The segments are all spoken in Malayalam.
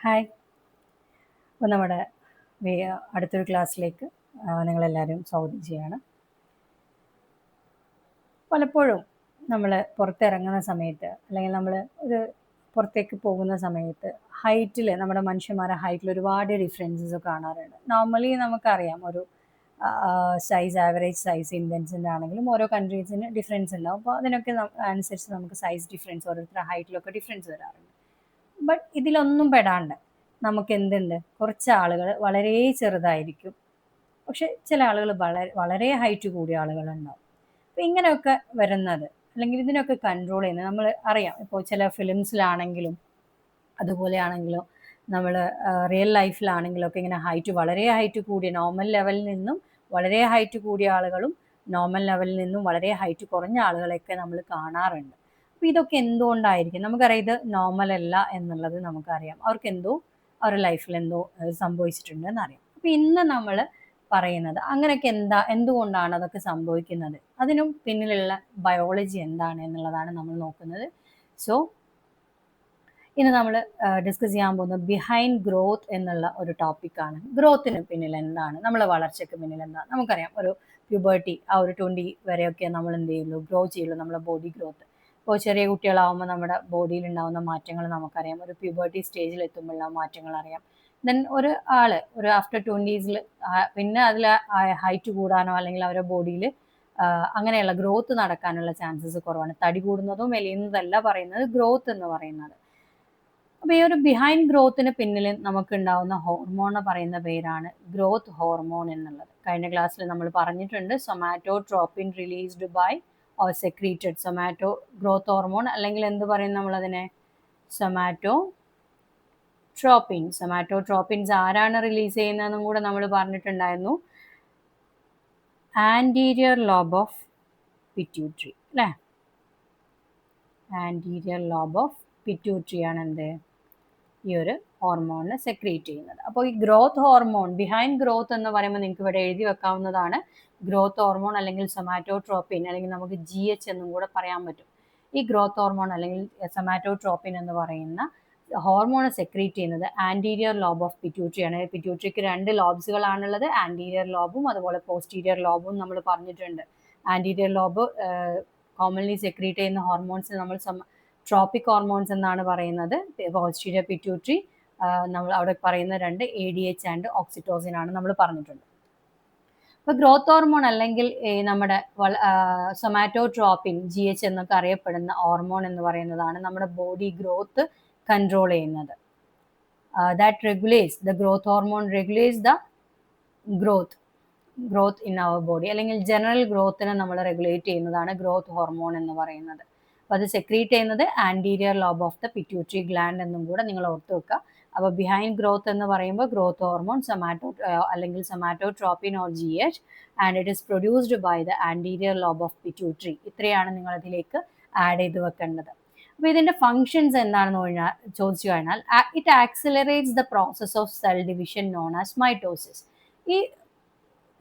ഹായ്. അപ്പോൾ നമ്മുടെ അടുത്തൊരു ക്ലാസ്സിലേക്ക് നിങ്ങളെല്ലാവരും സ്വാഗതം ചെയ്യാണ്. പലപ്പോഴും നമ്മൾ പുറത്തിറങ്ങുന്ന സമയത്ത് അല്ലെങ്കിൽ നമ്മൾ ഒരു പുറത്തേക്ക് പോകുന്ന സമയത്ത് ഹൈറ്റിൽ നമ്മുടെ മനുഷ്യന്മാരുടെ ഹൈറ്റിൽ ഒരുപാട് ഡിഫറൻസസ് കാണാറുണ്ട്. നോർമലി നമുക്കറിയാം ഒരു സൈസ് ആവറേജ് സൈസ് ഇന്ത്യൻസിൻ്റെ ആണെങ്കിലും ഓരോ കൺട്രീസിന് ഡിഫറൻസ് ഉണ്ടാവും. അപ്പോൾ അതിനൊക്കെ അനുസരിച്ച് നമുക്ക് സൈസ് ഡിഫറൻസ് ഓരോരുത്തരുടെ ഹൈറ്റിലൊക്കെ ഡിഫറൻസ് വരാറുണ്ട്. ബട്ട് ഇതിലൊന്നും പെടാണ്ട് നമുക്ക് എന്തുണ്ട്, കുറച്ച് ആളുകൾ വളരെ ചെറുതായിരിക്കും, പക്ഷെ ചില ആളുകൾ വളരെ വളരെ ഹൈറ്റ് കൂടിയ ആളുകളുണ്ടാവും. അപ്പം ഇങ്ങനെയൊക്കെ വരുന്നത് അല്ലെങ്കിൽ ഇതിനൊക്കെ കൺട്രോൾ ചെയ്യുന്നത് നമ്മൾ അറിയാം. ഇപ്പോൾ ചില ഫിലിംസിലാണെങ്കിലും അതുപോലെയാണെങ്കിലും നമ്മൾ റിയൽ ലൈഫിലാണെങ്കിലും ഒക്കെ ഇങ്ങനെ വളരെ ഹൈറ്റ് കൂടിയ നോർമൽ ലെവലിൽ നിന്നും വളരെ ഹൈറ്റ് കൂടിയ ആളുകളും നോർമൽ ലെവലിൽ നിന്നും വളരെ ഹൈറ്റ് കുറഞ്ഞ ആളുകളെയൊക്കെ നമ്മൾ കാണാറുണ്ട്. അപ്പോൾ ഇതൊക്കെ എന്തുകൊണ്ടായിരിക്കും? നമുക്കറിയാം ഇത് നോർമൽ അല്ല എന്നുള്ളത് നമുക്കറിയാം. അവരുടെ ലൈഫിൽ എന്തോ സംഭവിച്ചിട്ടുണ്ട് എന്നറിയാം. അപ്പോൾ ഇന്ന് നമ്മൾ പറയുന്നത് അങ്ങനെയൊക്കെ എന്തുകൊണ്ടാണ് അതൊക്കെ സംഭവിക്കുന്നത്, അതിനും പിന്നിലുള്ള ബയോളജി എന്താണ് എന്നുള്ളതാണ് നമ്മൾ നോക്കുന്നത്. സോ ഇന്ന് നമ്മൾ ഡിസ്കസ് ചെയ്യാൻ പോകുന്നത് ബിഹൈൻഡ് ഗ്രോത്ത് എന്നുള്ള ഒരു ടോപ്പിക്കാണ്. ഗ്രോത്തിന് പിന്നിൽ എന്താണ്, നമ്മളെ വളർച്ചയ്ക്ക് പിന്നിൽ എന്താണ്? നമുക്കറിയാം ഒരു പ്യൂബർട്ടി ആ ഒരു 20 വരെയൊക്കെ നമ്മൾ എന്ത് ചെയ്യുള്ളൂ, ഗ്രോ ചെയ്യുള്ളൂ, നമ്മളെ ബോഡി ഗ്രോത്ത്. ഇപ്പോൾ ചെറിയ കുട്ടികളാവുമ്പോൾ നമ്മുടെ ബോഡിയിൽ ഉണ്ടാകുന്ന മാറ്റങ്ങൾ നമുക്കറിയാം. ഒരു പ്യൂബർട്ടി സ്റ്റേജിൽ എത്തുമ്പോഴുള്ള മാറ്റങ്ങൾ അറിയാം. ദെൻ ഒരു ആഫ്റ്റർ 20s പിന്നെ അതിൽ ഹൈറ്റ് കൂടാനോ അല്ലെങ്കിൽ അവരുടെ ബോഡിയിൽ അങ്ങനെയുള്ള ഗ്രോത്ത് നടക്കാനുള്ള ചാൻസസ് കുറവാണ്. തടി കൂടുന്നതും മെലിയുന്നതല്ല പറയുന്നത്, ഗ്രോത്ത് എന്ന് പറയുന്നത്. അപ്പോൾ ഈ ഒരു ബിഹൈൻഡ് ഗ്രോത്തിന് പിന്നിൽ നമുക്ക് ഉണ്ടാവുന്ന ഹോർമോൺ പറയുന്ന പേരാണ് ഗ്രോത്ത് ഹോർമോൺ എന്നുള്ളത്. കഴിഞ്ഞ ക്ലാസ്സിൽ നമ്മൾ പറഞ്ഞിട്ടുണ്ട്, somatotropin released by or secreted. Somato growth hormone അല്ലെങ്കിൽ എന്ത് പറയും നമ്മളതിനെ, സൊമാറ്റോട്രോപ്പിൻസ് ആരാണ് റിലീസ് ചെയ്യുന്നതെന്നും കൂടെ നമ്മൾ പറഞ്ഞിട്ടുണ്ടായിരുന്നു. ആൻറ്റീരിയർ ലോബ് ഓഫ് പിറ്റ്യൂട്ടറി അല്ലേ, ആൻറ്റീരിയർ ലോബ് ഓഫ് പിറ്റ്യൂട്ടറി ആണ് എന്ത്, ഈ ഒരു ഹോർമോണിനെ സെക്രീറ്റ് ചെയ്യുന്നത്. അപ്പോൾ ഈ ഗ്രോത്ത് ഹോർമോൺ ബിഹൈൻഡ് ഗ്രോത്ത് എന്ന് പറയുമ്പോൾ നിങ്ങൾക്ക് ഇവിടെ എഴുതി വെക്കാവുന്നതാണ്. ഗ്രോത്ത് ഹോർമോൺ അല്ലെങ്കിൽ സൊമാറ്റോട്രോപ്പിൻ അല്ലെങ്കിൽ നമുക്ക് GH എന്നും കൂടെ പറയാൻ പറ്റും. ഈ ഗ്രോത്ത് ഹോർമോൺ അല്ലെങ്കിൽ സൊമാറ്റോട്രോപ്പിൻ എന്ന് പറയുന്ന ഹോർമോൺ സെക്രീറ്റ് ചെയ്യുന്നത് ആൻറ്റീരിയർ ലോബ് ഓഫ് പിറ്റ്യൂട്ടറി ആണ്. പിറ്റ്യൂട്ടറിക്ക് 2 ലോബ്സുകളാണുള്ളത്, ആൻറ്റീരിയർ ലോബും അതുപോലെ പോസ്റ്റീരിയർ ലോബും നമ്മൾ പറഞ്ഞിട്ടുണ്ട്. ആൻറ്റീരിയർ ലോബ് കോമൺലി സെക്രീറ്റ് ചെയ്യുന്ന ഹോർമോൺസ് നമ്മൾ ട്രോപ്പിക് ഹോർമോൺസ് എന്നാണ് പറയുന്നത്. പോസ്റ്റീരിയർ പിറ്റ്യൂട്ടറി നമ്മൾ അവിടെ പറയുന്ന 2 ADH ആൻഡ് ഓക്സിറ്റോസിൻ ആണ് നമ്മൾ പറഞ്ഞിട്ടുണ്ട്. അപ്പോൾ ഗ്രോത്ത് ഹോർമോൺ അല്ലെങ്കിൽ നമ്മുടെ സൊമാറ്റോട്രോപ്പിൻ GH എന്നൊക്കെ അറിയപ്പെടുന്ന ഹോർമോൺ എന്ന് പറയുന്നതാണ് നമ്മുടെ ബോഡി ഗ്രോത്ത് കൺട്രോൾ ചെയ്യുന്നത്. That regulates the growth hormone regulates the growth in our body അല്ലെങ്കിൽ ജനറൽ ഗ്രോത്തിനെ നമ്മൾ റെഗുലേറ്റ് ചെയ്യുന്നതാണ് ഗ്രോത്ത് ഹോർമോൺ എന്ന് പറയുന്നത്. അപ്പോൾ അത് സെക്രീറ്റ് ചെയ്യുന്നത് anterior lobe of the pituitary gland എന്നും കൂടെ നിങ്ങൾ ഓർത്ത് വെക്കുക. അപ്പോൾ ബിഹൈൻഡ് ഗ്രോത്ത് എന്ന് പറയുമ്പോൾ ഗ്രോത്ത് ഹോർമോൺ അല്ലെങ്കിൽ somatotropin or GH and it is produced by the anterior lobe of pituitary. ഇത്രയാണ് നിങ്ങൾ അതിലേക്ക് ആഡ് ചെയ്ത് വെക്കേണ്ടത്. അപ്പോൾ ഇതിൻ്റെ ഫങ്ഷൻസ് എന്താണെന്ന് ചോദിച്ചു കഴിഞ്ഞാൽ, it accelerates the process of cell division known as mitosis. ഈ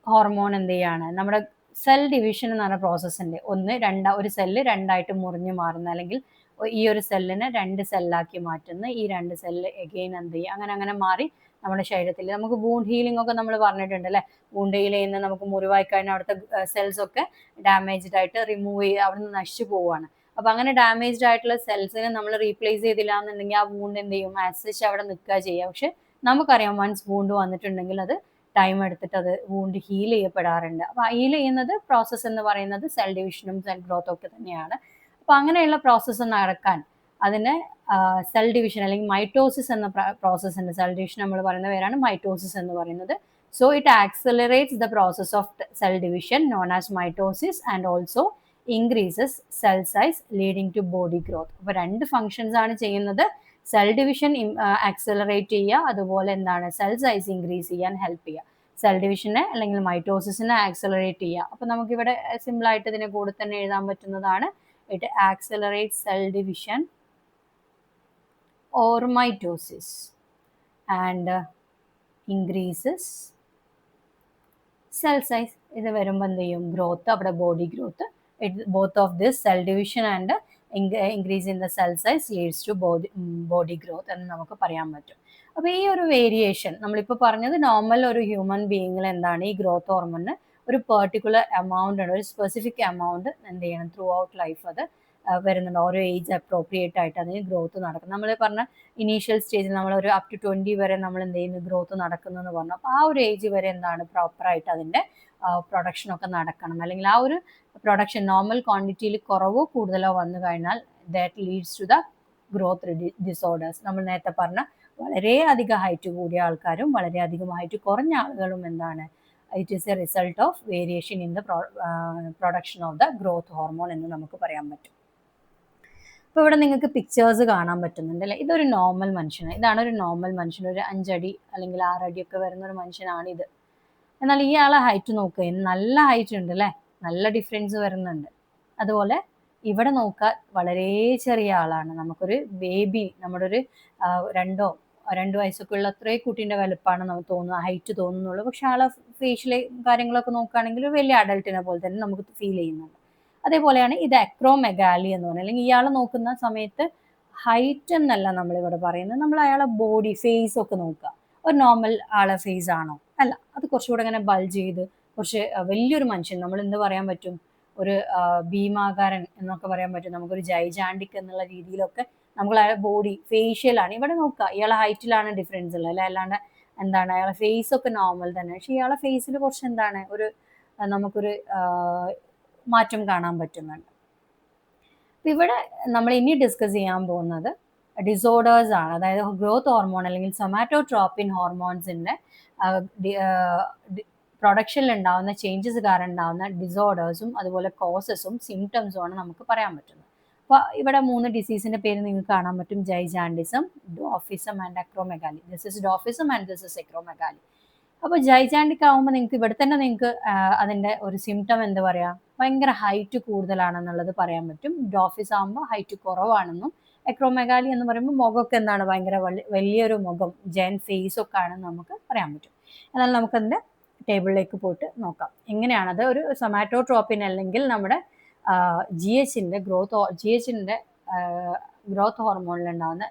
ഹോർമോൺ എന്ത് ചെയ്യാണ്, നമ്മുടെ സെൽ ഡിവിഷൻ എന്ന് പറഞ്ഞ പ്രോസസ്സിൻ്റെ ഒരു സെല്ല് രണ്ടായിട്ട് മുറിഞ്ഞു മാറുന്ന അല്ലെങ്കിൽ ഈ ഒരു സെല്ലിനെ 2 സെല്ലാക്കി മാറ്റുന്ന, ഈ 2 സെല്ല് എഗെയിൻ എന്ത് ചെയ്യും, അങ്ങനെ മാറി നമ്മുടെ ശരീരത്തിൽ നമുക്ക് വൂണ്ട് ഹീലിംഗ് ഒക്കെ നമ്മൾ പറഞ്ഞിട്ടുണ്ട് അല്ലേ. വൂണ്ട് ഹീൽ ചെയ്യുന്ന നമുക്ക് മുറിവായി കഴിഞ്ഞാൽ അവിടുത്തെ സെൽസ് ഒക്കെ ഡാമേജ്ഡ് ആയിട്ട് റിമൂവ് ചെയ്ത് അവിടെ നിന്ന് നശിച്ചു പോവുകയാണ്. അപ്പോൾ അങ്ങനെ ഡാമേജ്ഡ് ആയിട്ടുള്ള സെൽസിനെ നമ്മൾ റീപ്ലേസ് ചെയ്തില്ല എന്നുണ്ടെങ്കിൽ ആ വൂണ്ട് എന്ത് ചെയ്യും, ആസിച്ച് അവിടെ നിൽക്കുക ചെയ്യുക. പക്ഷെ നമുക്കറിയാം വൺസ് വൂണ്ട് വന്നിട്ടുണ്ടെങ്കിൽ അത് ടൈം എടുത്തിട്ട് അത് വൂണ്ട് ഹീൽ ചെയ്യപ്പെടാറുണ്ട്. അപ്പോൾ ഹീൽ ചെയ്യുന്നത് പ്രോസസ്സ് എന്ന് പറയുന്നത് സെൽ ഡിവിഷനും സെൽ ഗ്രോത്തും ഒക്കെ തന്നെയാണ്. അപ്പോൾ അങ്ങനെയുള്ള പ്രോസസ്സ് നടക്കാൻ അതിന് സെൽ ഡിവിഷൻ അല്ലെങ്കിൽ മൈറ്റോസിസ് എന്ന പ്രോസസ്സ് ഉണ്ട്. സെൽ ഡിവിഷൻ നമ്മൾ പറയുന്ന പേരാണ് മൈറ്റോസിസ് എന്ന് പറയുന്നത്. So it accelerates the process of cell division known as mitosis and also increases cell size leading to body growth. അപ്പോൾ 2 ഫങ്ഷൻസ് ആണ് ചെയ്യുന്നത്. സെൽ ഡിവിഷൻ ആക്സിലറേറ്റ് ചെയ്യുക, അതുപോലെ എന്താണ് സെൽ സൈസ് ഇൻക്രീസ് ചെയ്യാൻ ഹെൽപ്പ് ചെയ്യുക. സെൽ ഡിവിഷനെ അല്ലെങ്കിൽ മൈറ്റോസിസിനെ ആക്സിലറേറ്റ് ചെയ്യുക. അപ്പോൾ നമുക്കിവിടെ സിമ്പിളായിട്ട് ഇതിനെ കൂടെ തന്നെ എഴുതാൻ പറ്റുന്നതാണ്, it accelerate cell division or mitosis and increases cell size. ഇത് വരുമ്പോൾ എന്ത് ചെയ്യും, ഗ്രോത്ത്, അവിടെ body growth. Both of this cell division and increase in the cell size leads to body growth എന്ന് നമുക്ക് പറയാൻ പറ്റും. അപ്പോൾ ഈ ഒരു വേരിയേഷൻ നമ്മളിപ്പോൾ പറഞ്ഞത് നോർമൽ ഒരു ഹ്യൂമൻ ബീയിങ്ങിൽ എന്താണ് ഈ ഗ്രോത്ത് ഹോർമോണിന് ഒരു പെർട്ടിക്കുലർ എമൗണ്ട് ഉണ്ട്, ഒരു സ്പെസിഫിക് എമൗണ്ട് എന്ത് ചെയ്യണം ത്രൂ ഔട്ട് ലൈഫ് അത് വരുന്നുണ്ട്. ഓരോ ഏജ് അപ്രോപ്രിയേറ്റ് ആയിട്ട് അതിന് ഗ്രോത്ത് നടക്കും. നമ്മൾ പറഞ്ഞ ഇനീഷ്യൽ സ്റ്റേജിൽ നമ്മൾ ഒരു അപ് ടു 20 വരെ നമ്മൾ എന്ത് ചെയ്യുന്നു ഗ്രോത്ത് നടക്കുന്നു എന്ന് പറഞ്ഞു. അപ്പോൾ ആ ഒരു ഏജ് വരെ എന്താണ് പ്രോപ്പറായിട്ട് അതിൻ്റെ പ്രൊഡക്ഷനൊക്കെ നടക്കണം. അല്ലെങ്കിൽ ആ ഒരു പ്രൊഡക്ഷൻ നോർമൽ ക്വാണ്ടിറ്റിയിൽ കുറവോ കൂടുതലോ വന്നു കഴിഞ്ഞാൽ that leads to the growth disorders. നമ്മൾ നേരത്തെ പറഞ്ഞ വളരെ അധികം ഹൈറ്റ് കൂടിയ ആൾക്കാരും വളരെയധികം ഹൈറ്റ് കുറഞ്ഞ ആളുകളും എന്താണ് it is A result of variation in the production of the growth hormone എന്ന് നമുക്ക് പറയാൻ പറ്റും. ഇപ്പോൾ ഇവിടെ നിങ്ങൾക്ക് പിക്ചേഴ്സ് കാണാൻ പറ്റുന്നുണ്ട് അല്ലേ? ഇതൊരു നോർമൽ മനുഷ്യനാണ്. ഇതാണ് ഒരു നോർമൽ മനുഷ്യൻ. ഒരു 5 അടി അല്ലെങ്കിൽ 6 അടിയൊക്കെ വരുന്ന ഒരു മനുഷ്യനാണിത്. എന്നാൽ ഈ ആളെ ഹൈറ്റ് നോക്കുക, നല്ല ഹൈറ്റ് ഉണ്ട് അല്ലേ? നല്ല ഡിഫറൻസ് വരുന്നുണ്ട്. അതുപോലെ ഇവിടെ നോക്കാൻ വളരെ ചെറിയ ആളാണ്. നമുക്കൊരു ബേബി, നമ്മുടെ ഒരു 2 വയസ്സൊക്കെ ഉള്ള അത്രയും കുട്ടീൻ്റെ വലുപ്പമാണ് നമുക്ക് തോന്നുക, ഹൈറ്റ് തോന്നുന്നുള്ളൂ. പക്ഷെ ആളെ ഫേഷ്യൽ കാര്യങ്ങളൊക്കെ നോക്കുകയാണെങ്കിൽ ഒരു വലിയ അഡൾട്ടിനെ പോലെ തന്നെ നമുക്ക് ഫീൽ ചെയ്യുന്നുണ്ട്. അതേപോലെയാണ് ഇത് അക്രോമെഗാലി എന്ന് പറയുന്നത്. അല്ലെങ്കിൽ ഇയാളെ നോക്കുന്ന സമയത്ത് ഹൈറ്റ് എന്നല്ല നമ്മളിവിടെ പറയുന്നത്, നമ്മൾ അയാളെ ബോഡി ഫേസ് ഒക്കെ നോക്കുക. ഒരു നോർമൽ ആളെ ഫേസ് ആണോ? അല്ല, അത് കുറച്ചുകൂടെ ഇങ്ങനെ ബൾജ് ചെയ്ത് കുറച്ച് വലിയൊരു മനുഷ്യൻ, നമ്മൾ എന്ത് പറയാൻ പറ്റും, ഒരു ഭീമാകാരൻ എന്നൊക്കെ പറയാൻ പറ്റും, നമുക്കൊരു ജൈജാണ്ടിക് എന്നുള്ള രീതിയിലൊക്കെ നമ്മൾ അയാളെ ബോഡി ഫേഷ്യലാണ്. ഇവിടെ നോക്കുക, ഇയാളെ ഹൈറ്റിലാണ് ഡിഫറൻസ് ഉള്ളത് അല്ലെ, അല്ലാണ്ട് എന്താണ് അയാളെ ഫേസ് ഒക്കെ നോർമൽ തന്നെ. പക്ഷെ ഇയാളെ ഫേസിൽ കുറച്ച് എന്താണ് ഒരു നമുക്കൊരു മാറ്റം കാണാൻ പറ്റുന്നുണ്ട്. ഇവിടെ നമ്മൾ ഇനി ഡിസ്കസ് ചെയ്യാൻ പോകുന്നത് ഡിസോർഡേഴ്സ് ആണ്. അതായത് ഗ്രോത്ത് ഹോർമോൺ അല്ലെങ്കിൽ സൊമാറ്റോട്രോപ്പിൻ ഹോർമോൺസിന്റെ പ്രൊഡക്ഷനിൽ ഉണ്ടാവുന്ന ചേഞ്ചസ് കാരണം ഉണ്ടാവുന്ന ഡിസോർഡേഴ്സും അതുപോലെ കോസസും സിംറ്റംസും ആണ് നമുക്ക് പറയാൻ പറ്റുന്നത്. അപ്പോൾ ഇവിടെ 3 ഡിസീസിന്റെ പേര് നിങ്ങൾക്ക് കാണാൻ പറ്റും: gigantism, dwarfism and acromegaly. This is dwarfism and this is acromegaly. അപ്പോൾ ജൈജാൻഡിക് ആകുമ്പോൾ നിങ്ങൾക്ക് ഇവിടെ തന്നെ നിങ്ങൾക്ക് അതിൻ്റെ ഒരു സിംറ്റം എന്താ പറയുക, ഭയങ്കര ഹൈറ്റ് കൂടുതലാണെന്നുള്ളത് പറയാൻ പറ്റും. ഡോഫിസ് ആകുമ്പോൾ ഹൈറ്റ് കുറവാണെന്നും, അക്രോമെഗാലി എന്ന് പറയുമ്പോൾ മുഖമൊക്കെ എന്താണ് ഭയങ്കര വലിയൊരു മുഖം, ജയൻ ഫേസ് ഒക്കെ ആണെന്ന് നമുക്ക് പറയാൻ പറ്റും. എന്നാൽ നമുക്കതിൻ്റെ ടേബിളിലേക്ക് പോയിട്ട് നോക്കാം എങ്ങനെയാണത് ഒരു സൊമാറ്റോട്രോപ്പിൻ അല്ലെങ്കിൽ നമ്മുടെ GHന്റെ ഗ്രോത്ത് ഹോർമോണിൽ ഉണ്ടാകുന്ന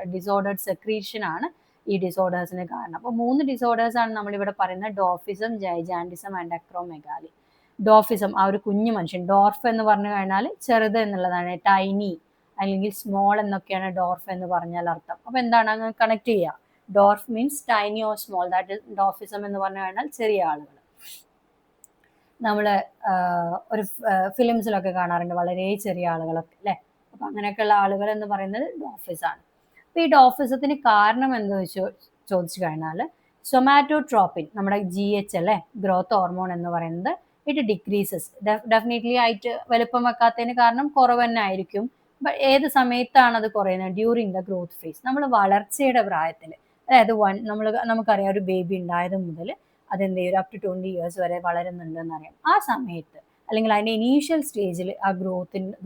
ഡിസോർഡേഡ് സെക്രീഷൻ ആണ് ഈ ഡിസോർഡേഴ്സിന് കാരണം. അപ്പോൾ 3 ഡിസോർഡേഴ്സ് ആണ് നമ്മളിവിടെ പറയുന്നത്: ഡോഫിസം, ജൈജാൻഡിസം ആൻഡ് അക്രോമെഗാലി. ഡോഫിസം ആ ഒരു കുഞ്ഞു മനുഷ്യൻ, ഡോർഫ് എന്ന് പറഞ്ഞു കഴിഞ്ഞാൽ ചെറുത് എന്നുള്ളതാണ്, ടൈനി അല്ലെങ്കിൽ സ്മോൾ എന്നൊക്കെയാണ് ഡോർഫ് എന്ന് പറഞ്ഞാൽ അർത്ഥം. അപ്പോൾ എന്താണ് അങ്ങ് കണക്ട് ചെയ്യുക, dwarf means tiny or small, that is dwarfism എന്ന് പറഞ്ഞു കഴിഞ്ഞാൽ ചെറിയ ആളുകൾ. നമ്മൾ ഒരു ഫിലിംസിലൊക്കെ കാണാറുണ്ട് വളരെ ചെറിയ ആളുകളൊക്കെ അല്ലേ. അപ്പം അങ്ങനെയൊക്കെയുള്ള ആളുകൾ എന്ന് പറയുന്നത് ഡോഫിസ് ആണ്. അപ്പോൾ ഈ ഡോഫിസത്തിന് കാരണം എന്താ ചോദിച്ചു കഴിഞ്ഞാൽ സൊമാറ്റോട്രോപ്പിൻ, നമ്മുടെ GH അല്ലേ, ഗ്രോത്ത് ഹോർമോൺ എന്ന് പറയുന്നത്, ഇറ്റ് ഡിക്രീസസ്. ഡെഫിനറ്റ്ലി ആയിട്ട് വലുപ്പം വെക്കാത്തതിന് കാരണം കുറവ് തന്നെ ആയിരിക്കും. ഏത് സമയത്താണ് അത് കുറയുന്നത്? ഡ്യൂറിങ് ദ ഗ്രോത്ത് ഫേസ്, നമ്മൾ വളർച്ചയുടെ പ്രായത്തിൽ. അതായത് നമുക്കറിയാം ഒരു ബേബി ഉണ്ടായത് മുതൽ അതെന്ത് ചെയ്യും, അപ് ടു 20 ഇയേഴ്സ് വരെ വളരുന്നുണ്ടെന്ന് അറിയാം. ആ സമയത്ത് അല്ലെങ്കിൽ അതിൻ്റെ ഇനീഷ്യൽ സ്റ്റേജിൽ ആ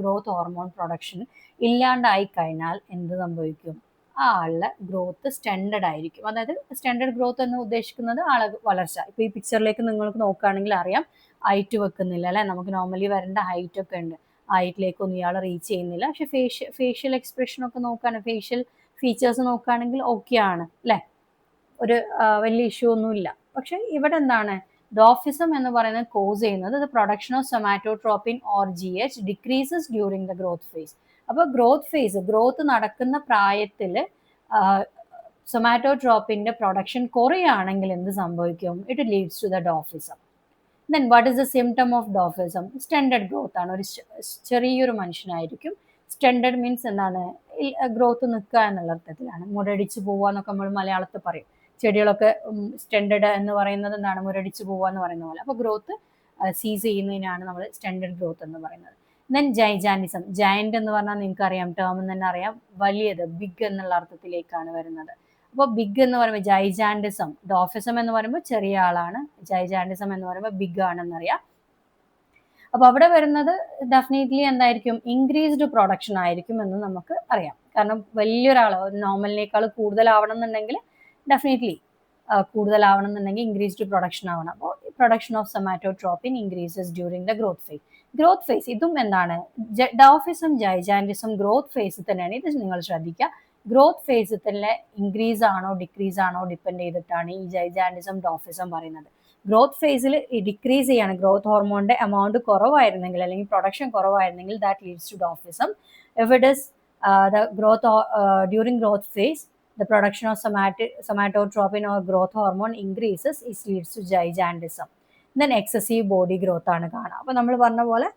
ഗ്രോത്ത് ഹോർമോൺ പ്രൊഡക്ഷൻ ഇല്ലാണ്ടായി കഴിഞ്ഞാൽ എന്ത് സംഭവിക്കും? ആ ആളുടെ ഗ്രോത്ത് സ്റ്റൻഡേർഡ് ആയിരിക്കും. അതായത് സ്റ്റൻഡേർഡ് ഗ്രോത്ത് എന്ന് ഉദ്ദേശിക്കുന്നത് ആളെ വളർച്ച. ഇപ്പോൾ ഈ പിക്ചറിലേക്ക് നിങ്ങൾക്ക് നോക്കുകയാണെങ്കിൽ അറിയാം, ഹൈറ്റ് വെക്കുന്നില്ല അല്ലേ. നമുക്ക് നോർമലി വരേണ്ട ഹൈറ്റ് ഒക്കെ ഉണ്ട്, ഹൈറ്റിലേക്കൊന്നും ഇയാൾ റീച്ച് ചെയ്യുന്നില്ല. പക്ഷെ ഫേഷ്യൽ എക്സ്പ്രഷനൊക്കെ നോക്കുകയാണെങ്കിൽ, ഫേഷ്യൽ ഫീച്ചേഴ്സ് നോക്കുകയാണെങ്കിൽ ഓക്കെ ആണ് അല്ലേ, ഒരു വലിയ ഇഷ്യൂ ഒന്നുമില്ല. പക്ഷെ ഇവിടെ എന്താണ് ഡോഫിസം എന്ന് പറയുന്നത് കോസ് ചെയ്യുന്നത് the production of somatotropin or GH decreases during the growth phase. അപ്പോൾ ഗ്രോത്ത് നടക്കുന്ന പ്രായത്തിൽ സൊമാറ്റോട്രോപ്പിന്റെ പ്രൊഡക്ഷൻ കുറയുകയാണെങ്കിൽ എന്ത് സംഭവിക്കും? It leads to the dwarfism. Then what is the symptom of dwarfism? Stunted growth ആണ്. ഒരു ചെറിയൊരു മനുഷ്യനായിരിക്കും. സ്റ്റൻഡേർഡ് മീൻസ് എന്താണ്, ഗ്രോത്ത് നിൽക്കുക എന്നുള്ള അർത്ഥത്തിലാണ്. മുരടിച്ച് പോവുക എന്നൊക്കെ നമ്മൾ മലയാളത്തിൽ പറയും. ചെടികളൊക്കെ സ്റ്റൻഡേർഡ് എന്ന് പറയുന്നത് എന്താണ്, മുരടിച്ച് പോവുക എന്ന് പറയുന്ന പോലെ. അപ്പോൾ ഗ്രോത്ത് സീസ് ചെയ്യുന്നതിനാണ് നമ്മൾ സ്റ്റൻഡേർഡ് ഗ്രോത്ത് എന്ന് പറയുന്നത്. ദെൻ ജൈജാൻഡിസം, ജയന്റ് എന്ന് പറഞ്ഞാൽ നിങ്ങൾക്ക് അറിയാം, ടേം തന്നെ അറിയാം, വലിയത്, ബിഗ് എന്നുള്ള അർത്ഥത്തിലേക്കാണ് വരുന്നത്. അപ്പോൾ ബിഗ് എന്ന് പറയുമ്പോൾ ജൈജാൻഡിസം, ഡോഫിസം എന്ന് പറയുമ്പോൾ ചെറിയ ആളാണ്, ജൈജാൻഡിസം എന്ന് പറയുമ്പോൾ ബിഗ് ആണെന്നറിയാം. അപ്പോൾ അവിടെ വരുന്നത് ഡെഫിനറ്റ്ലി എന്തായിരിക്കും, ഇൻക്രീസ്ഡ് പ്രൊഡക്ഷൻ ആയിരിക്കും എന്ന് നമുക്ക് അറിയാം. കാരണം വലിയൊരാൾ നോർമലിനേക്കാൾ കൂടുതലാവണം എന്നുണ്ടെങ്കിൽ ഡെഫിനറ്റ്ലി കൂടുതലാവണം എന്നുണ്ടെങ്കിൽ ഇൻക്രീസ്ഡ് പ്രൊഡക്ഷൻ ആവണം. അപ്പോൾ production of somatotropin increases during the growth face. ഇതും എന്താണ്, ഡോഫിസം ജൈജാൻഡിസം ഗ്രോത്ത് ഫേസിൽ തന്നെയാണ്. ഇത് നിങ്ങൾ ശ്രദ്ധിക്കുക, ഗ്രോത്ത് ഫേസിൽ തന്നെ ഇൻക്രീസ് ആണോ ഡിക്രീസ് ആണോ ഡിപ്പെൻഡ് ചെയ്തിട്ടാണ് ഈ ജൈജാൻഡിസം ഡോഫിസം പറയുന്നത്. ഗ്രോത്ത് ഫേസിൽ ഡിക്രീസ് ചെയ്യാണ്, ഗ്രോത്ത് ഹോർമോണിന്റെ എമൗണ്ട് കുറവായിരുന്നെങ്കിൽ അല്ലെങ്കിൽ പ്രൊഡക്ഷൻ കുറവായിരുന്നെങ്കിൽ that leads to dwarfism. If it is the growth during growth phase the production of somatotropin or growth hormone increases, it leads to gigantism. then excessive body growth ആണ് കാണുക. അപ്പോൾ നമ്മൾ പറഞ്ഞ പോലെ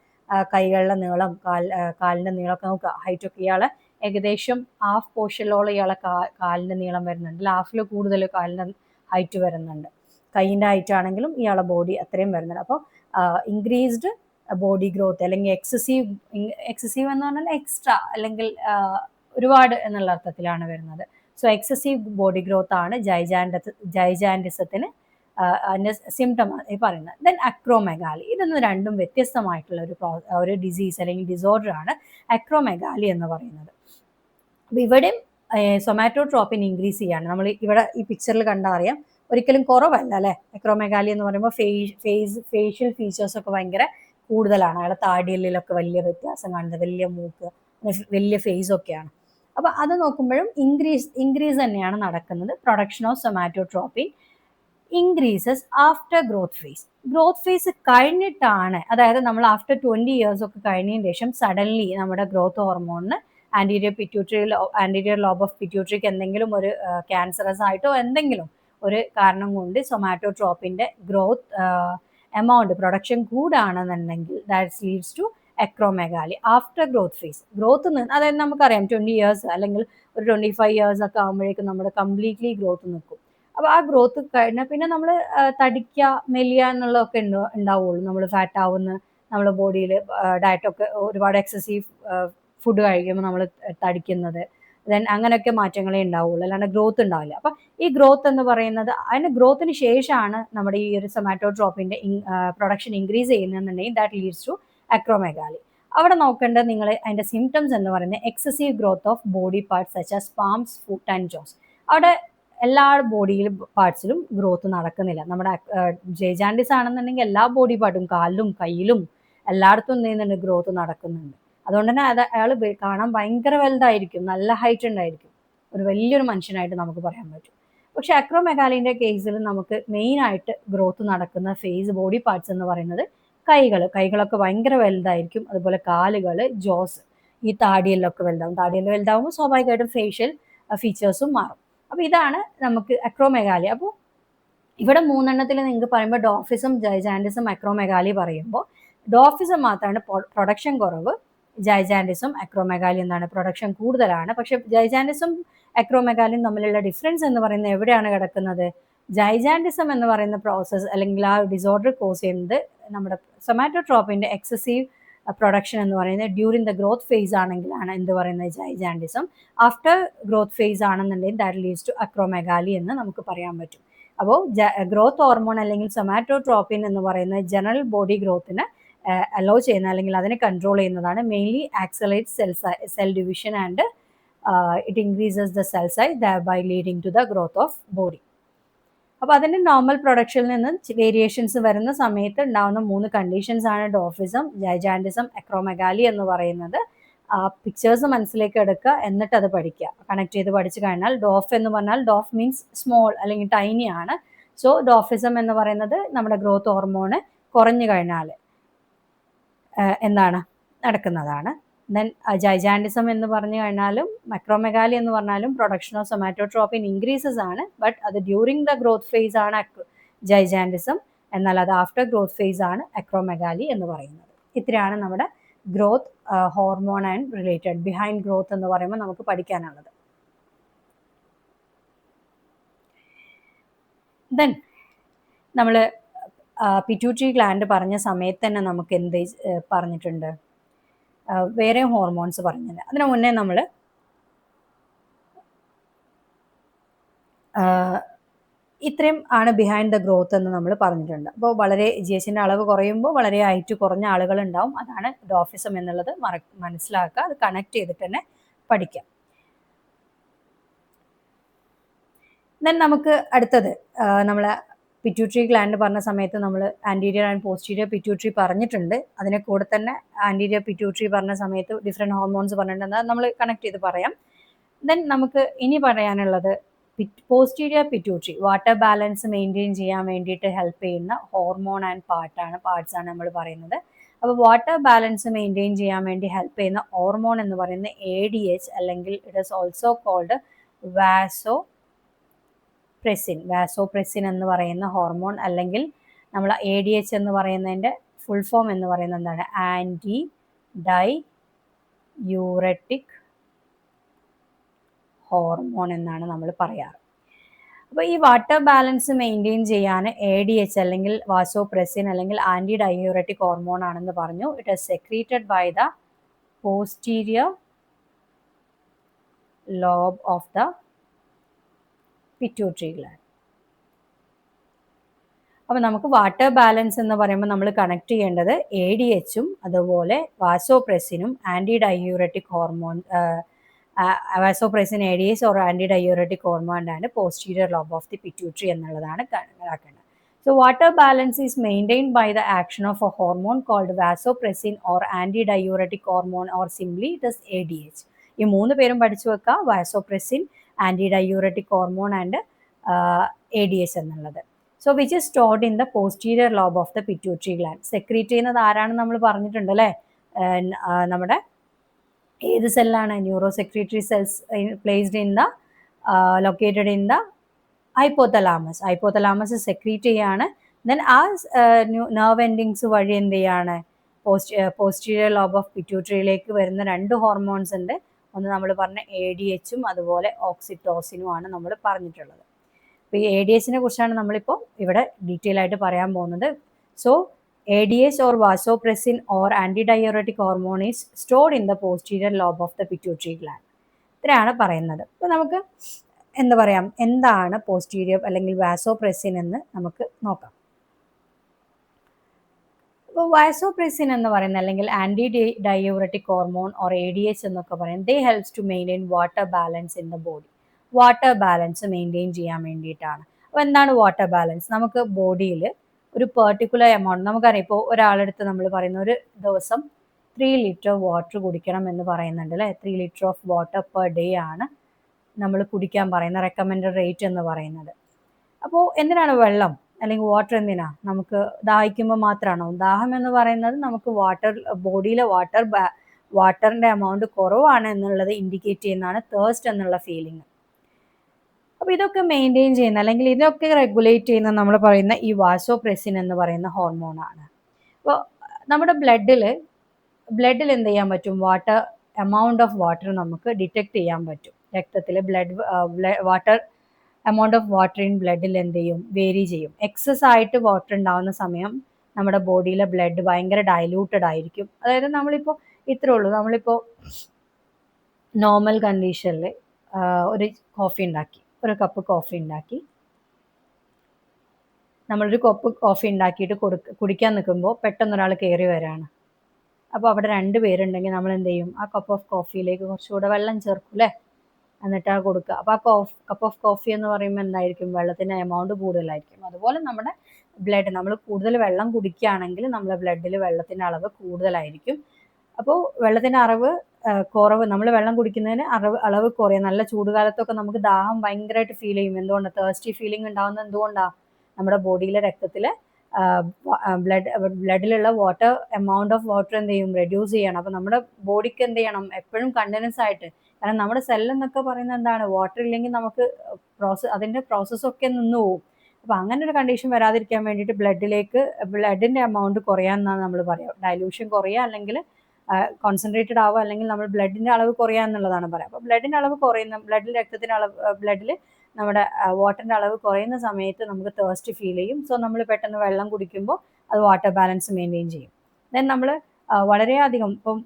കൈകളുടെ നീളം, കാലിൻ്റെ നീളമൊക്കെ നോക്കുക. ഹൈറ്റ് ഒക്കെ ഇയാളെ ഏകദേശം ഹാഫ് പോർഷനിലോളം ഇയാളെ കാലിൻ്റെ നീളം വരുന്നുണ്ട്, ഹാഫിൽ കൂടുതൽ കാലിൻ്റെ ഹൈറ്റ് വരുന്നുണ്ട്. കൈയിൻ്റെ ഹൈറ്റ് ആണെങ്കിലും ഇയാളെ ബോഡി അത്രയും വരുന്നുണ്ട്. അപ്പോൾ ഇൻക്രീസ്ഡ് ബോഡി ഗ്രോത്ത് അല്ലെങ്കിൽ എക്സസീവ് എന്ന് പറഞ്ഞാൽ എക്സ്ട്രാ അല്ലെങ്കിൽ ഒരുപാട് എന്നുള്ള അർത്ഥത്തിലാണ് വരുന്നത്. സോ എക്സസീവ് ബോഡി ഗ്രോത്ത് ആണ് ജൈജാൻഡിസത്തിന് സിംറ്റം പറയുന്നത്. ദെൻ അക്രോമെഗാലി, ഇതൊന്നും രണ്ടും വ്യത്യസ്തമായിട്ടുള്ള ഒരു ഡിസീസ് അല്ലെങ്കിൽ ഡിസോർഡർ ആണ് അക്രോമെഗാലി എന്ന് പറയുന്നത്. അപ്പോൾ ഇവിടെയും സൊമാറ്റോട്രോപ്പിൻ ഇൻക്രീസ് ചെയ്യാണ്. നമ്മൾ ഇവിടെ ഈ പിക്ചറിൽ കണ്ടാൽ അറിയാം, ഒരിക്കലും കുറവല്ല അല്ലേ. അക്രോമെഗാലി എന്ന് പറയുമ്പോൾ ഫേഷ്യൽ ഫീച്ചേഴ്സ് ഒക്കെ ഭയങ്കര കൂടുതലാണ്. അയാളെ താടിയെല്ലിലൊക്കെ വലിയ വ്യത്യാസം കാണുന്നത്, വലിയ മൂക്ക്, വലിയ ഫേസ് ഒക്കെയാണ്. അപ്പോൾ അത് നോക്കുമ്പോഴും ഇൻക്രീസ് തന്നെയാണ് നടക്കുന്നത്. Production of somatotropin increases after growth face. Growth phase കഴിഞ്ഞിട്ടാണ്, അതായത് നമ്മൾ ആഫ്റ്റർ 20 years ഒക്കെ കഴിഞ്ഞതിന് ശേഷം സഡൻലി നമ്മുടെ ഗ്രോത്ത് ഹോർമോണിന് ആൻറ്റീരിയർ ലോബ് ഓഫ് പിറ്റ്യൂട്ടറിക്ക് എന്തെങ്കിലും ഒരു ക്യാൻസറസ് ആയിട്ടോ എന്തെങ്കിലും ഒരു കാരണം കൊണ്ട് സൊമാറ്റോട്രോപ്പിൻ്റെ ഗ്രോത്ത് എമൗണ്ട് പ്രൊഡക്ഷൻ കൂടാണെന്നുണ്ടെങ്കിൽ that leads to acromegaly after growth phase. അതായത് നമുക്കറിയാം 20 years അല്ലെങ്കിൽ ഒരു 25 years ഒക്കെ ആകുമ്പോഴേക്കും നമ്മുടെ കംപ്ലീറ്റ്ലി ഗ്രോത്ത് നിൽക്കും. അപ്പോൾ ആ ഗ്രോത്ത് കഴിഞ്ഞാൽ പിന്നെ നമ്മൾ തടിക്കുക, മെലിയ എന്നുള്ളതൊക്കെ ഉണ്ടാവുള്ളൂ. നമ്മൾ ഫാറ്റ് ആവുന്ന, നമ്മുടെ ബോഡിയിൽ ഡയറ്റൊക്കെ ഒരുപാട് എക്സസീവ് ഫുഡ് കഴിക്കുമ്പോൾ നമ്മൾ തടിക്കുന്നത്, ദെൻ അങ്ങനെയൊക്കെ മാറ്റങ്ങളേ ഉണ്ടാവുള്ളൂ, അല്ലാണ്ട് ഗ്രോത്ത് ഉണ്ടാവില്ല. അപ്പം ഈ ഗ്രോത്ത് എന്ന് പറയുന്നത്, അതിന് ഗ്രോത്തിന് ശേഷമാണ് നമ്മുടെ ഈ ഒരു സൊമാറ്റോട്രോപ്പിൻ്റെ പ്രൊഡക്ഷൻ ഇൻക്രീസ് ചെയ്യുന്നതെന്നുണ്ടെങ്കിൽ ദാറ്റ് ലീഡ്സ് ടു അക്രോമെഗാലി. അവിടെ നോക്കേണ്ടത് നിങ്ങൾ അതിൻ്റെ സിംറ്റംസ് എന്ന് പറയുന്നത് excessive growth of body parts such as palms, foot and jaws. അവിടെ എല്ലാ ബോഡിയിലും പാർട്സിലും ഗ്രോത്ത് നടക്കുന്നില്ല. നമ്മുടെ ജൈജാൻഡിസ് ആണെന്നുണ്ടെങ്കിൽ എല്ലാ ബോഡി പാർട്ടും, കാലിലും കയ്യിലും എല്ലായിടത്തും എന്ത് ചെയ്യുന്നുണ്ട്, ഗ്രോത്ത് നടക്കുന്നുണ്ട്. അതുകൊണ്ട് തന്നെ അയാൾ കാണാൻ ഭയങ്കര വലുതായിരിക്കും, നല്ല ഹൈറ്റ് ഉണ്ടായിരിക്കും, ഒരു വലിയൊരു മനുഷ്യനായിട്ട് നമുക്ക് പറയാൻ പറ്റും. പക്ഷെ അക്രോമെഗാലിൻ്റെ കേസിൽ നമുക്ക് മെയിനായിട്ട് ഗ്രോത്ത് നടക്കുന്ന ഫേസ്, ബോഡി പാർട്സ് എന്ന് പറയുന്നത് കൈകളൊക്കെ ഭയങ്കര വലുതായിരിക്കും. അതുപോലെ കാലുകൾ, ജോസ്, ഈ താടിയെല്ലൊക്കെ വലുതാവും. താടിയെല്ലാം വലുതാവുമ്പോൾ സ്വാഭാവികമായിട്ടും ഫേഷ്യൽ ഫീച്ചേഴ്സും മാറും. അപ്പോൾ ഇതാണ് നമുക്ക് അക്രോമെഗാലി. അപ്പോൾ ഇവിടെ 3 നിങ്ങൾക്ക് പറയുമ്പോൾ ഡോഫിസം, ജൈജാൻഡിസം, അക്രോമെഗാലി പറയുമ്പോൾ ഡോഫിസം മാത്രമാണ് പ്രൊഡക്ഷൻ കുറവ്, ജൈജാൻഡിസം അക്രോമെഗാലി എന്താണ് പ്രൊഡക്ഷൻ കൂടുതലാണ്. പക്ഷെ ജൈജാൻഡിസം അക്രോമെഗാലിയും തമ്മിലുള്ള ഡിഫറൻസ് എന്ന് പറയുന്നത് എവിടെയാണ് കിടക്കുന്നത്? ജൈജാൻഡിസം എന്ന് പറയുന്ന പ്രോസസ്സ് അല്ലെങ്കിൽ ആ ഡിസോർഡർ കോസ് ചെയ്യുന്നത് നമ്മുടെ സൊമാറ്റോട്രോപ്പിൻ്റെ എക്സസീവ് പ്രൊഡക്ഷൻ എന്ന് പറയുന്നത് ഡ്യൂറിങ് ദ ഗ്രോത്ത് ഫേസ് ആണെങ്കിലാണ് എന്ത് പറയുന്നത്, ജൈജാൻഡിസം. ആഫ്റ്റർ ഗ്രോത്ത് ഫേസ് ആണെന്നുണ്ടെങ്കിൽ ദാറ്റ് ലീഡ്സ് ടു അക്രോമെഗാലി എന്ന് നമുക്ക് പറയാൻ പറ്റും. അപ്പോൾ ഗ്രോത്ത് ഹോർമോൺ അല്ലെങ്കിൽ സൊമാറ്റോട്രോപ്പിൻ എന്ന് പറയുന്ന ജനറൽ ബോഡി ഗ്രോത്തിന് അലോ ചെയ്യുന്ന അല്ലെങ്കിൽ അതിനെ കൺട്രോൾ ചെയ്യുന്നതാണ്. Mainly accelerate cell division and it increases the cell size by leading to the growth of body. അപ്പോൾ അതിൻ്റെ നോർമൽ പ്രൊഡക്ഷനിൽ നിന്ന് വേരിയേഷൻസ് വരുന്ന സമയത്ത് ഉണ്ടാകുന്ന 3 കണ്ടീഷൻസ് ആണ് ഡോഫിസം, ജൈജാൻഡിസം, അക്രോമെഗാലി എന്ന് പറയുന്നത്. പിക്ചേഴ്സ് മനസ്സിലേക്ക് എടുക്കുക, എന്നിട്ട് അത് പഠിക്കുക. കണക്ട് ചെയ്ത് പഠിച്ചു കഴിഞ്ഞാൽ ഡോഫ് എന്ന് പറഞ്ഞാൽ ഡോഫ് മീൻസ് സ്മോൾ അല്ലെങ്കിൽ ടൈനി ആണ്. സോ ഡോഫിസം എന്ന് പറയുന്നത് നമ്മുടെ ഗ്രോത്ത് ഹോർമോണ് കുറഞ്ഞു കഴിഞ്ഞാൽ എന്താണ് നടക്കുന്നതാണ്. ദെൻ ജൈജാൻഡിസം എന്ന് പറഞ്ഞു കഴിഞ്ഞാലും അക്രോമെഗാലി എന്ന് പറഞ്ഞാലും പ്രൊഡക്ഷൻ ഓഫ് സൊമാറ്റോട്രോപ്പിൻ ഇൻക്രീസസ് ആണ്. ബട്ട് അത് ഡ്യൂറിങ് ദ ഗ്രോത്ത് ഫേസ് ആണ് ജൈജാൻഡിസം, എന്നാൽ അത് ആഫ്റ്റർ ഗ്രോത്ത് ഫേസ് ആണ് അക്രോമെഗാലി എന്ന് പറയുന്നത്. ഇത്രയാണ് നമ്മുടെ growth hormone and related behind growth എന്ന് പറയുമ്പോൾ നമുക്ക് പഠിക്കാനുള്ളത്. ദെൻ നമ്മൾ പിറ്റ്യൂട്ടറി ഗ്ലാൻഡ് പറഞ്ഞ സമയത്ത് തന്നെ നമുക്ക് എന്ത് പറഞ്ഞിട്ടുണ്ട്, വേറെ ഹോർമോൺസ് പറഞ്ഞില്ല. അതിനു മുന്നേ നമ്മൾ ഇത്രയും ആണ് ബിഹൈൻഡ് ദ ഗ്രോത്ത് എന്ന് നമ്മൾ പറഞ്ഞിട്ടുണ്ട്. അപ്പോൾ വളരെ GHന്റെ അളവ് കുറയുമ്പോൾ വളരെ ഹൈറ്റ് കുറഞ്ഞ ആളുകൾ ഉണ്ടാവും. അതാണ് ഡോഫിസം എന്നുള്ളത് മനസ്സിലാക്കുക, അത് കണക്ട് ചെയ്തിട്ട് തന്നെ പഠിക്കാം. ദെൻ നമുക്ക് അടുത്തത് നമ്മൾ പിറ്റ്യൂട്ടറി ഗ്ലാൻഡ് പറഞ്ഞ സമയത്ത് നമ്മൾ ആൻറ്റീരിയർ ആൻഡ് പോസ്റ്റീരിയർ പിറ്റ്യൂട്ടറി പറഞ്ഞിട്ടുണ്ട്. അതിനെ കൂടെ തന്നെ ആൻറ്റീരിയർ പിറ്റ്യൂട്ടറി പറഞ്ഞ സമയത്ത് ഡിഫറെൻറ്റ് ഹോർമോൺസ് പറഞ്ഞിട്ടുണ്ട്. നമ്മൾ കണക്ട് ചെയ്ത് പറയാം. ദെൻ നമുക്ക് ഇനി പറയാനുള്ളത് posterior pituitary, water balance maintain ചെയ്യാൻ വേണ്ടിയിട്ട് ഹെൽപ്പ് ചെയ്യുന്ന ഹോർമോൺ ആൻഡ് പാർട്സ് ആണ് നമ്മൾ പറയുന്നത്. അപ്പോൾ വാട്ടർ ബാലൻസ് മെയിൻറ്റെയിൻ ചെയ്യാൻ വേണ്ടി ഹെൽപ്പ് ചെയ്യുന്ന ഹോർമോൺ എന്ന് പറയുന്നത് ADH, അല്ലെങ്കിൽ it is also called vasopressin എന്ന് പറയുന്ന ഹോർമോൺ, അല്ലെങ്കിൽ നമ്മൾ ADH എന്ന് പറയുന്നതിൻ്റെ ഫുൾ ഫോം എന്ന് പറയുന്നത് എന്താണ്? ആൻറ്റി ഡൈയൂററ്റിക് ഹോർമോൺ എന്നാണ് നമ്മൾ പറയാറ്. അപ്പോൾ ഈ വാട്ടർ ബാലൻസ് മെയിൻറ്റെയിൻ ചെയ്യാൻ ADH അല്ലെങ്കിൽ വാസോപ്രസിൻ അല്ലെങ്കിൽ ആൻറ്റി ഡൈയൂററ്റിക് ഹോർമോൺ ആണെന്ന് പറഞ്ഞു. It is secreted by the posterior lobe of the pituitary gland. അപ്പോൾ നമുക്ക് വാട്ടർ ബാലൻസ് എന്ന് പറയുമ്പോൾ നമ്മൾ കണക്ട് ചെയ്യേണ്ടത് ADHും അതുപോലെ വാസോപ്രസിനും anti diuretic hormone, vasopressin ADH or anti diuretic hormone posterior lobe of the pituitary എന്നുള്ളതാണ് കണക്കാക്കേണ്ടത്. So water balance is maintained by the action of a hormone called vasopressin or antidiuretic hormone, or simply it is ADH. ഈ മൂന്ന് പേരും പഠിച്ചു വെക്കുക, vasopressin, antidiuretic hormone and ADH എന്നുള്ളത്. So which is stored in the posterior lobe of the pituitary gland. Secrete ചെയ്യുന്നത് ആരാണെന്ന് നമ്മൾ പറഞ്ഞിട്ടുണ്ട് അല്ലേ? നമ്മുടെ ഏത് സെല്ലാണ്? Neurosecretory cells placed in the located in the hypothalamus. Hypothalamus secrete ചെയ്യാണ്. ദെൻ ആ നെർവ് എൻഡിങ്സ് വഴി എന്ത് ചെയ്യാണ്? പോസ്റ്റീരിയർ ലോബ് ഓഫ് പിറ്റ്യൂട്ടറിയിലേക്ക് വരുന്ന രണ്ട് ഹോർമോൺസ് ഉണ്ട്. ഒന്ന് നമ്മൾ പറഞ്ഞ ADHും അതുപോലെ ഓക്സിറ്റോസിനുമാണ് നമ്മൾ പറഞ്ഞിട്ടുള്ളത്. അപ്പോൾ ഈ ADHനെ കുറിച്ചാണ് നമ്മളിപ്പോൾ ഇവിടെ ഡീറ്റെയിൽ ആയിട്ട് പറയാൻ പോകുന്നത്. So ADH or vasopressin or antidiuretic hormone is stored in the posterior lobe of the pituitary gland. ഇത്രയാണ് പറയുന്നത്. അപ്പോൾ നമുക്ക് എന്താ പറയാം, എന്താണ് പോസ്റ്റീരിയർ അല്ലെങ്കിൽ വാസോപ്രസിൻ എന്ന് നമുക്ക് നോക്കാം. അപ്പോൾ വാസോപ്രസിൻ എന്ന് പറയുന്നത് അല്ലെങ്കിൽ anti diuretic hormone or ADH എന്നൊക്കെ പറയും. They helps to maintain water balance in the body. Water balance maintain ചെയ്യാൻ വേണ്ടിയിട്ടാണ്. അപ്പോൾ എന്താണ് വാട്ടർ ബാലൻസ്? നമുക്ക് ബോഡിയിൽ ഒരു പെർട്ടിക്കുലർ എമൗണ്ട്, നമുക്കറിയാം ഇപ്പോൾ ഒരാളെടുത്ത് നമ്മൾ പറയുന്ന ഒരു ദിവസം 3 ലിറ്റർ വാട്ടർ കുടിക്കണം എന്ന് പറയുന്നുണ്ട് അല്ലേ? 3 litre of water per day ആണ് നമ്മൾ കുടിക്കാൻ പറയുന്ന റെക്കമെൻഡഡ് റേറ്റ് എന്ന് പറയുന്നത്. അപ്പോൾ എന്തിനാണ് വെള്ളം അല്ലെങ്കിൽ വാട്ടർ? എന്തിനാ? നമുക്ക് ദാഹിക്കുമ്പോൾ മാത്രമാണോ? ദാഹം എന്ന് പറയുന്നത് നമുക്ക് ബോഡിയിലെ വാട്ടറിൻ്റെ എമൗണ്ട് കുറവാണ് എന്നുള്ളത് ഇൻഡിക്കേറ്റ് ചെയ്യുന്നതാണ് തേഴ്സ്റ്റ് എന്നുള്ള ഫീലിംഗ്. അപ്പോൾ ഇതൊക്കെ മെയിൻറ്റെയിൻ ചെയ്യുന്ന അല്ലെങ്കിൽ ഇതൊക്കെ റെഗുലേറ്റ് ചെയ്യുന്ന നമ്മൾ പറയുന്ന ഈ വാസോപ്രസിൻ എന്ന് പറയുന്ന ഹോർമോണാണ്. അപ്പോൾ നമ്മുടെ ബ്ലഡിൽ എന്ത് ചെയ്യാൻ പറ്റും? എമൗണ്ട് ഓഫ് വാട്ടർ നമുക്ക് ഡിറ്റക്ട് ചെയ്യാൻ പറ്റും. രക്തത്തിൽ water amount of water in ബ്ലഡിൽ എന്ത് ചെയ്യും? വേരി ചെയ്യും. എക്സസ് ആയിട്ട് വാട്ടർ ഉണ്ടാകുന്ന സമയം നമ്മുടെ ബോഡിയിലെ ബ്ലഡ് ഭയങ്കര ഡൈല്യൂട്ടഡ് ആയിരിക്കും. അതായത് നമ്മളിപ്പോൾ ഇത്രേ ഉള്ളൂ, നമ്മളിപ്പോൾ നോർമൽ കണ്ടീഷനിൽ ഒരു കപ്പ് കോഫി ഉണ്ടാക്കി നമ്മളൊരു കപ്പ് കോഫി ഉണ്ടാക്കിയിട്ട് കുടിക്കാൻ നിൽക്കുമ്പോൾ പെട്ടെന്നൊരാൾ കയറി വരാണ്. അപ്പോൾ അവിടെ 2 പേരുണ്ടെങ്കിൽ നമ്മൾ എന്ത് ചെയ്യും? ആ കപ്പ് ഓഫ് കോഫിയിലേക്ക് കുറച്ചുകൂടെ വെള്ളം ചേർക്കും അല്ലേ? എന്നിട്ടാണ് കൊടുക്കുക. അപ്പോൾ ആ കപ്പ് ഓഫ് കോഫി എന്ന് പറയുമ്പോൾ എന്തായിരിക്കും? വെള്ളത്തിൻ്റെ എമൗണ്ട് കൂടുതലായിരിക്കും. അതുപോലെ നമ്മുടെ ബ്ലഡ്, നമ്മൾ കൂടുതൽ വെള്ളം കുടിക്കുകയാണെങ്കിൽ നമ്മുടെ ബ്ലഡിൽ വെള്ളത്തിൻ്റെ അളവ് കൂടുതലായിരിക്കും. അപ്പോൾ വെള്ളത്തിൻ്റെ കുറവ്, നമ്മൾ വെള്ളം കുടിക്കുന്നതിന് അളവ് കുറയും. നല്ല ചൂടുകാലത്തൊക്കെ നമുക്ക് ദാഹം ഭയങ്കരമായിട്ട് ഫീൽ ചെയ്യും. എന്തുകൊണ്ടാണ്? തേഴ്സ്റ്റി ഫീലിംഗ് ഉണ്ടാകുന്നത് എന്തുകൊണ്ടാണ്? നമ്മുടെ ബോഡിയിലെ രക്തത്തിൽ ബ്ലഡിലുള്ള എമൗണ്ട് ഓഫ് വാട്ടർ എന്ത് ചെയ്യും? റെഡ്യൂസ് ചെയ്യണം. അപ്പോൾ നമ്മുടെ ബോഡിക്ക് എന്ത് ചെയ്യണം? എപ്പോഴും കണ്ടിന്യൂസ് ആയിട്ട്, കാരണം നമ്മുടെ സെല്ലെന്നൊക്കെ പറയുന്നത് എന്താണ്? വാട്ടർ ഇല്ലെങ്കിൽ നമുക്ക് അതിൻ്റെ പ്രോസസ്സൊക്കെ നിന്ന് പോകും. അപ്പോൾ അങ്ങനെ ഒരു കണ്ടീഷൻ വരാതിരിക്കാൻ വേണ്ടിയിട്ട് ബ്ലഡിൻ്റെ എമൗണ്ട് കുറയാമെന്നാണ് നമ്മൾ പറയുക. ഡൈലൂഷൻ കുറയുക, അല്ലെങ്കിൽ കോൺസെൻട്രേറ്റഡ് ആവുക, അല്ലെങ്കിൽ നമ്മൾ ബ്ലഡിൻ്റെ അളവ് കുറയുക എന്നുള്ളതാണ് പറയുക. അപ്പോൾ ബ്ലഡിൻ്റെ അളവ് കുറയുന്ന, ബ്ലഡിൽ നമ്മുടെ വാട്ടറിൻ്റെ അളവ് കുറയുന്ന സമയത്ത് നമുക്ക് തേഴ്സ്റ്റ് ഫീൽ ചെയ്യും. സോ നമ്മൾ പെട്ടെന്ന് വെള്ളം കുടിക്കുമ്പോൾ അത് വാട്ടർ ബാലൻസ് മെയിൻറ്റെയിൻ ചെയ്യും. ദെൻ നമ്മൾ വളരെയധികം ഇപ്പം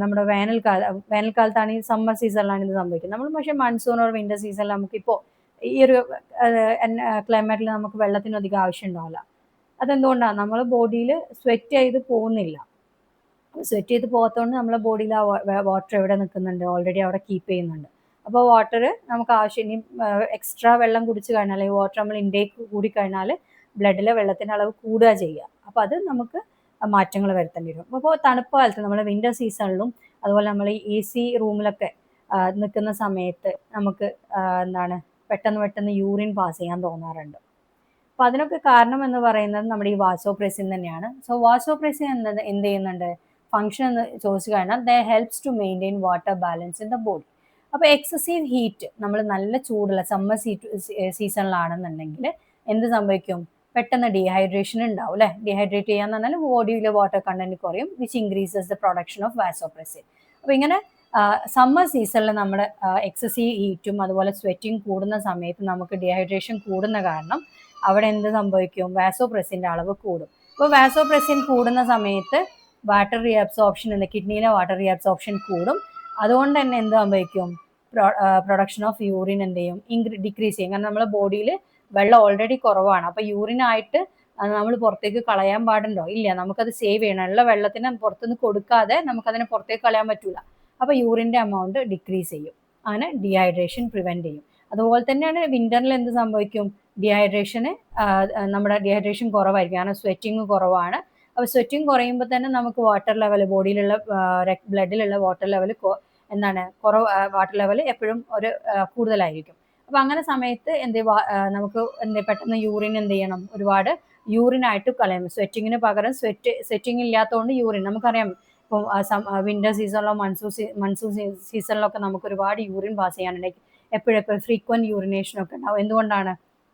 നമ്മുടെ വേനൽക്കാലത്താണെങ്കിൽ സമ്മർ സീസണിലാണ് ഇത് സംഭവിക്കുന്നത്. നമ്മൾ പക്ഷേ മൺസൂൺ ഓർ വിൻ്റർ സീസണിൽ നമുക്കിപ്പോൾ ഈ ഒരു ക്ലൈമറ്റിൽ നമുക്ക് വെള്ളത്തിന് അധികം ആവശ്യം ഉണ്ടാവില്ല. അതെന്തുകൊണ്ടാണ്? നമ്മൾ ബോഡിയിൽ സ്വെറ്റ് ചെയ്ത് പോകുന്നില്ല. സ്വെറ്റ് ചെയ്ത് പോകാത്തതുകൊണ്ട് നമ്മളെ ബോഡിയിൽ ആ വാട്ടർ എവിടെ നിൽക്കുന്നുണ്ട്? ഓൾറെഡി അവിടെ കീപ്പ് ചെയ്യുന്നുണ്ട്. അപ്പോൾ വാട്ടർ നമുക്ക് ആവശ്യം, ഇനി എക്സ്ട്രാ വെള്ളം കുടിച്ച് കഴിഞ്ഞാൽ, ഈ വാട്ടർ നമ്മൾ ഇൻടേക്ക് കൂടിക്കഴിഞ്ഞാൽ ബ്ലഡിലെ വെള്ളത്തിൻ്റെ അളവ് കൂടുക ചെയ്യുക. അപ്പോൾ അത് നമുക്ക് മാറ്റങ്ങൾ വരുത്തേണ്ടി വരും. അപ്പോൾ തണുപ്പ് കാലത്ത് നമ്മൾ വിൻ്റർ സീസണിലും അതുപോലെ നമ്മൾ ഈ AC റൂമിലൊക്കെ നിൽക്കുന്ന സമയത്ത് നമുക്ക് എന്താണ് പെട്ടെന്ന് യൂറിൻ പാസ് ചെയ്യാൻ തോന്നാറുണ്ട്. അപ്പോൾ അതിനൊക്കെ കാരണം എന്ന് പറയുന്നത് നമ്മുടെ ഈ വാസോപ്രസിൻ തന്നെയാണ്. സോ വാസോപ്രസിൻ എന്ത് ചെയ്യുന്നുണ്ട്, ഫംഗ്ഷൻ എന്ന് ചോദിച്ചു കഴിഞ്ഞാൽ the helps to maintain water balance in the body. അപ്പോൾ എക്സസീവ് ഹീറ്റ്, നമ്മൾ നല്ല ചൂടുള്ള സമ്മർ സീസണിലാണെന്നുണ്ടെങ്കിൽ എന്ത് സംഭവിക്കും, പെട്ടെന്ന് ഡീഹൈഡ്രേഷൻ ഉണ്ടാവും അല്ലേ. ഡീഹൈഡ്രേറ്റ് ചെയ്യാന്ന് പറഞ്ഞാൽ ബോഡിയിലെ വാട്ടർ കണ്ടന്റ് കുറയും, which increases the production of vasopressin. അപ്പോൾ ഇങ്ങനെ സമ്മർ സീസണിൽ നമ്മൾ എക്സസീവ് ഹീറ്റും അതുപോലെ സ്വെറ്റിംഗ് കൂടുന്ന സമയത്ത് നമുക്ക് ഡീഹൈഡ്രേഷൻ കൂടുന്ന കാരണം അവിടെ എന്ത് സംഭവിക്കും, വാസോപ്രസിൻ്റെ അളവ് കൂടും. അപ്പോൾ വാസോപ്രസിൻ കൂടുന്ന സമയത്ത് വാട്ടർ റീഅബ്സോർപ്ഷൻ ഉണ്ട്, കിഡ്നിയിലെ വാട്ടർ റീഅബ്സോർപ്ഷൻ കൂടും. അതുകൊണ്ട് തന്നെ എന്ത് സംഭവിക്കും, പ്രൊഡക്ഷൻ ഓഫ് യൂറിൻ എന്ത് ചെയ്യും, ഡിക്രീസ് ചെയ്യും. കാരണം നമ്മുടെ ബോഡിയിൽ വെള്ളം ഓൾറെഡി കുറവാണ്. അപ്പോൾ യൂറിനായിട്ട് നമ്മൾ പുറത്തേക്ക് കളയാൻ പാടുണ്ടോ, ഇല്ല. നമുക്കത് സേവ് ചെയ്യണം. ഉള്ള വെള്ളത്തിന് പുറത്തുനിന്ന് കൊടുക്കാതെ നമുക്കതിനെ പുറത്തേക്ക് കളയാൻ പറ്റില്ല. അപ്പോൾ യൂറിൻ്റെ എമൗണ്ട് ഡിക്രീസ് ചെയ്യും, അങ്ങനെ ഡീഹൈഡ്രേഷൻ പ്രിവെൻറ്റ് ചെയ്യും. അതുപോലെ തന്നെയാണ് വിൻ്ററിൽ എന്ത് സംഭവിക്കും, നമ്മുടെ ഡീഹൈഡ്രേഷൻ കുറവായിരിക്കും, കാരണം സ്വെറ്റിങ് കുറവാണ്. അപ്പോൾ സ്വെറ്റിങ് കുറയുമ്പോൾ തന്നെ നമുക്ക് വാട്ടർ ലെവൽ, ബോഡിയിലുള്ള ബ്ലഡിലുള്ള വാട്ടർ ലെവൽ വാട്ടർ ലെവൽ എപ്പോഴും ഒരു കൂടുതലായിരിക്കും. അപ്പോൾ അങ്ങനെ സമയത്ത് നമുക്ക് പെട്ടെന്ന് യൂറിൻ എന്ത് ചെയ്യണം, ഒരുപാട് യൂറിനായിട്ട് കളയും. സ്വെറ്റിങ്ങിന് പകരം സ്വെറ്റിങ് ഇല്ലാത്തതുകൊണ്ട് യൂറിൻ നമുക്കറിയാം. ഇപ്പം വിൻ്റർ സീസണിലോ മൺസൂൺ സീസണിലൊക്കെ നമുക്ക് ഒരുപാട് യൂറിൻ പാസ് ചെയ്യാനുണ്ടെങ്കിൽ എപ്പോഴെപ്പോഴും ഫ്രീക്വൻറ്റ് യൂറിനേഷനൊക്കെ ഉണ്ടാവും. എന്തുകൊണ്ടാണ്,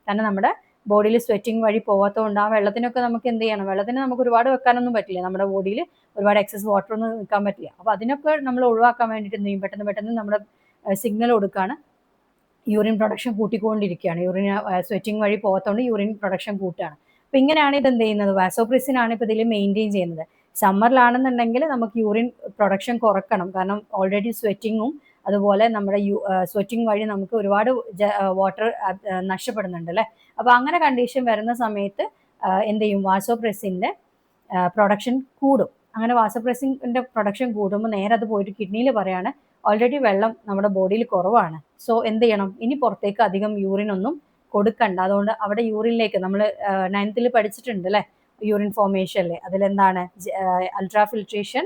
കാരണം നമ്മുടെ ബോഡിയിൽ സ്വെറ്റിംഗ് വഴി പോകാത്തതുകൊണ്ട് ആ വെള്ളത്തിനൊക്കെ നമുക്ക് എന്ത് ചെയ്യണം, വെള്ളത്തിന് നമുക്ക് ഒരുപാട് വെക്കാനൊന്നും പറ്റില്ല, നമ്മുടെ ബോഡിയിൽ ഒരുപാട് എക്സസ് വാട്ടർ ഒന്നും നിൽക്കാൻ പറ്റില്ല. അപ്പോൾ അതിനൊക്കെ നമ്മൾ ഒഴിവാക്കാൻ വേണ്ടിയിട്ട് എന്ത് ചെയ്യും, പെട്ടെന്ന് നമ്മുടെ സിഗ്നൽ കൊടുക്കുകയാണ്, യൂറിൻ പ്രൊഡക്ഷൻ കൂട്ടിക്കൊണ്ടിരിക്കുകയാണ്. സ്വെറ്റിംഗ് വഴി പോകാത്തതുകൊണ്ട് യൂറിൻ പ്രൊഡക്ഷൻ കൂട്ടുകയാണ്. അപ്പോൾ ഇങ്ങനെയാണ് ഇത് എന്ത് ചെയ്യുന്നത്, വാസോപ്രസിൻ ആണ് ഇപ്പോൾ ഇതിൽ മെയിൻറ്റെയിൻ ചെയ്യുന്നത്. സമ്മറിലാണെന്നുണ്ടെങ്കിൽ നമുക്ക് യൂറിൻ പ്രൊഡക്ഷൻ കുറക്കണം, കാരണം ഓൾറെഡി സ്വെറ്റിങ്ങും അതുപോലെ നമ്മുടെ സ്വെറ്റിംഗ് വഴി നമുക്ക് ഒരുപാട് വാട്ടർ നഷ്ടപ്പെടുന്നുണ്ട് അല്ലേ. അപ്പോൾ അങ്ങനെ കണ്ടീഷൻ വരുന്ന സമയത്ത് എന്ത് ചെയ്യും, വാസോപ്രസിൻ്റെ പ്രൊഡക്ഷൻ കൂടും. അങ്ങനെ വാസോപ്രസിൻ്റെ പ്രൊഡക്ഷൻ കൂടുമ്പോൾ നേരെ അത് പോയിട്ട് കിഡ്നിയിൽ പറയാണ്, ഓൾറെഡി വെള്ളം നമ്മുടെ ബോഡിയിൽ കുറവാണ്, സോ എന്ത് ചെയ്യണം, ഇനി പുറത്തേക്ക് അധികം യൂറിൻ ഒന്നും കൊടുക്കണ്ട. അതുകൊണ്ട് അവിടെ യൂറിനിലേക്ക് നമ്മൾ 9th പഠിച്ചിട്ടുണ്ട് അല്ലേ, യൂറിൻ ഫോർമേഷനിലെ അതിലെന്താണ് ultrafiltration,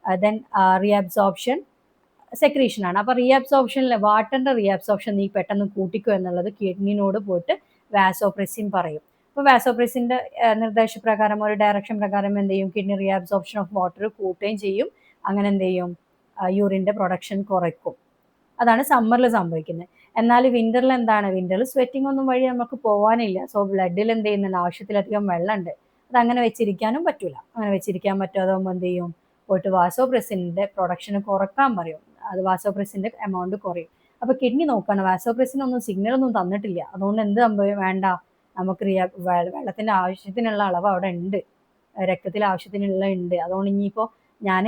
then reabsorption, secretion ആണ്. അപ്പോൾ റീഅബ്സോർപ്ഷനിൽ വാട്ടറിൻ്റെ റീഅബ്സോർപ്ഷൻ നീ പെട്ടെന്ന് കൂട്ടിക്കോ എന്നുള്ളത് കിഡ്നിനോട് പോയിട്ട് വാസോപ്രസിൻ പറയും. അപ്പോൾ വാസോപ്രസിൻ്റെ നിർദ്ദേശപ്രകാരം, ഒരു ഡയറക്ഷൻ പ്രകാരം എന്ത് ചെയ്യും, കിഡ്നി റീഅബ്സോർപ്ഷൻ ഓഫ് വാട്ടർ കൂട്ടുകയും ചെയ്യും. അങ്ങനെ എന്ത് ചെയ്യും, യൂറിൻ്റെ പ്രൊഡക്ഷൻ കുറയ്ക്കും. അതാണ് സമ്മറിൽ സംഭവിക്കുന്നത്. എന്നാൽ വിൻ്ററിൽ എന്താണ്, വിൻ്ററിൽ സ്വെറ്റിംഗ് ഒന്നും വഴി നമുക്ക് പോകാനില്ല. സോ ബ്ലഡിൽ എന്ത് ചെയ്യുന്നുണ്ട്, ആവശ്യത്തിലധികം വെള്ളമുണ്ട്. അതങ്ങനെ വെച്ചിരിക്കാനും പറ്റില്ല. അങ്ങനെ വെച്ചിരിക്കാൻ പറ്റാതാകുമ്പോൾ എന്ത് ചെയ്യും, പോയിട്ട് വാസോപ്രസിൻ്റെ പ്രൊഡക്ഷന് കുറക്കാൻ പറയും. അത് വാസോപ്രസിൻ്റെ എമൗണ്ട് കുറയും. അപ്പോൾ കിഡ്നി നോക്കുകയാണ്, വാസോപ്രസിനൊന്നും സിഗ്നലൊന്നും തന്നിട്ടില്ല, അതുകൊണ്ട് എന്ത് വേണ്ട, നമുക്ക് വെള്ളത്തിൻ്റെ ആവശ്യത്തിനുള്ള അളവ് അവിടെ ഉണ്ട്, രക്തത്തിൽ ആവശ്യത്തിനുള്ള ഉണ്ട്. അതുകൊണ്ട് ഇനിയിപ്പോൾ ഞാൻ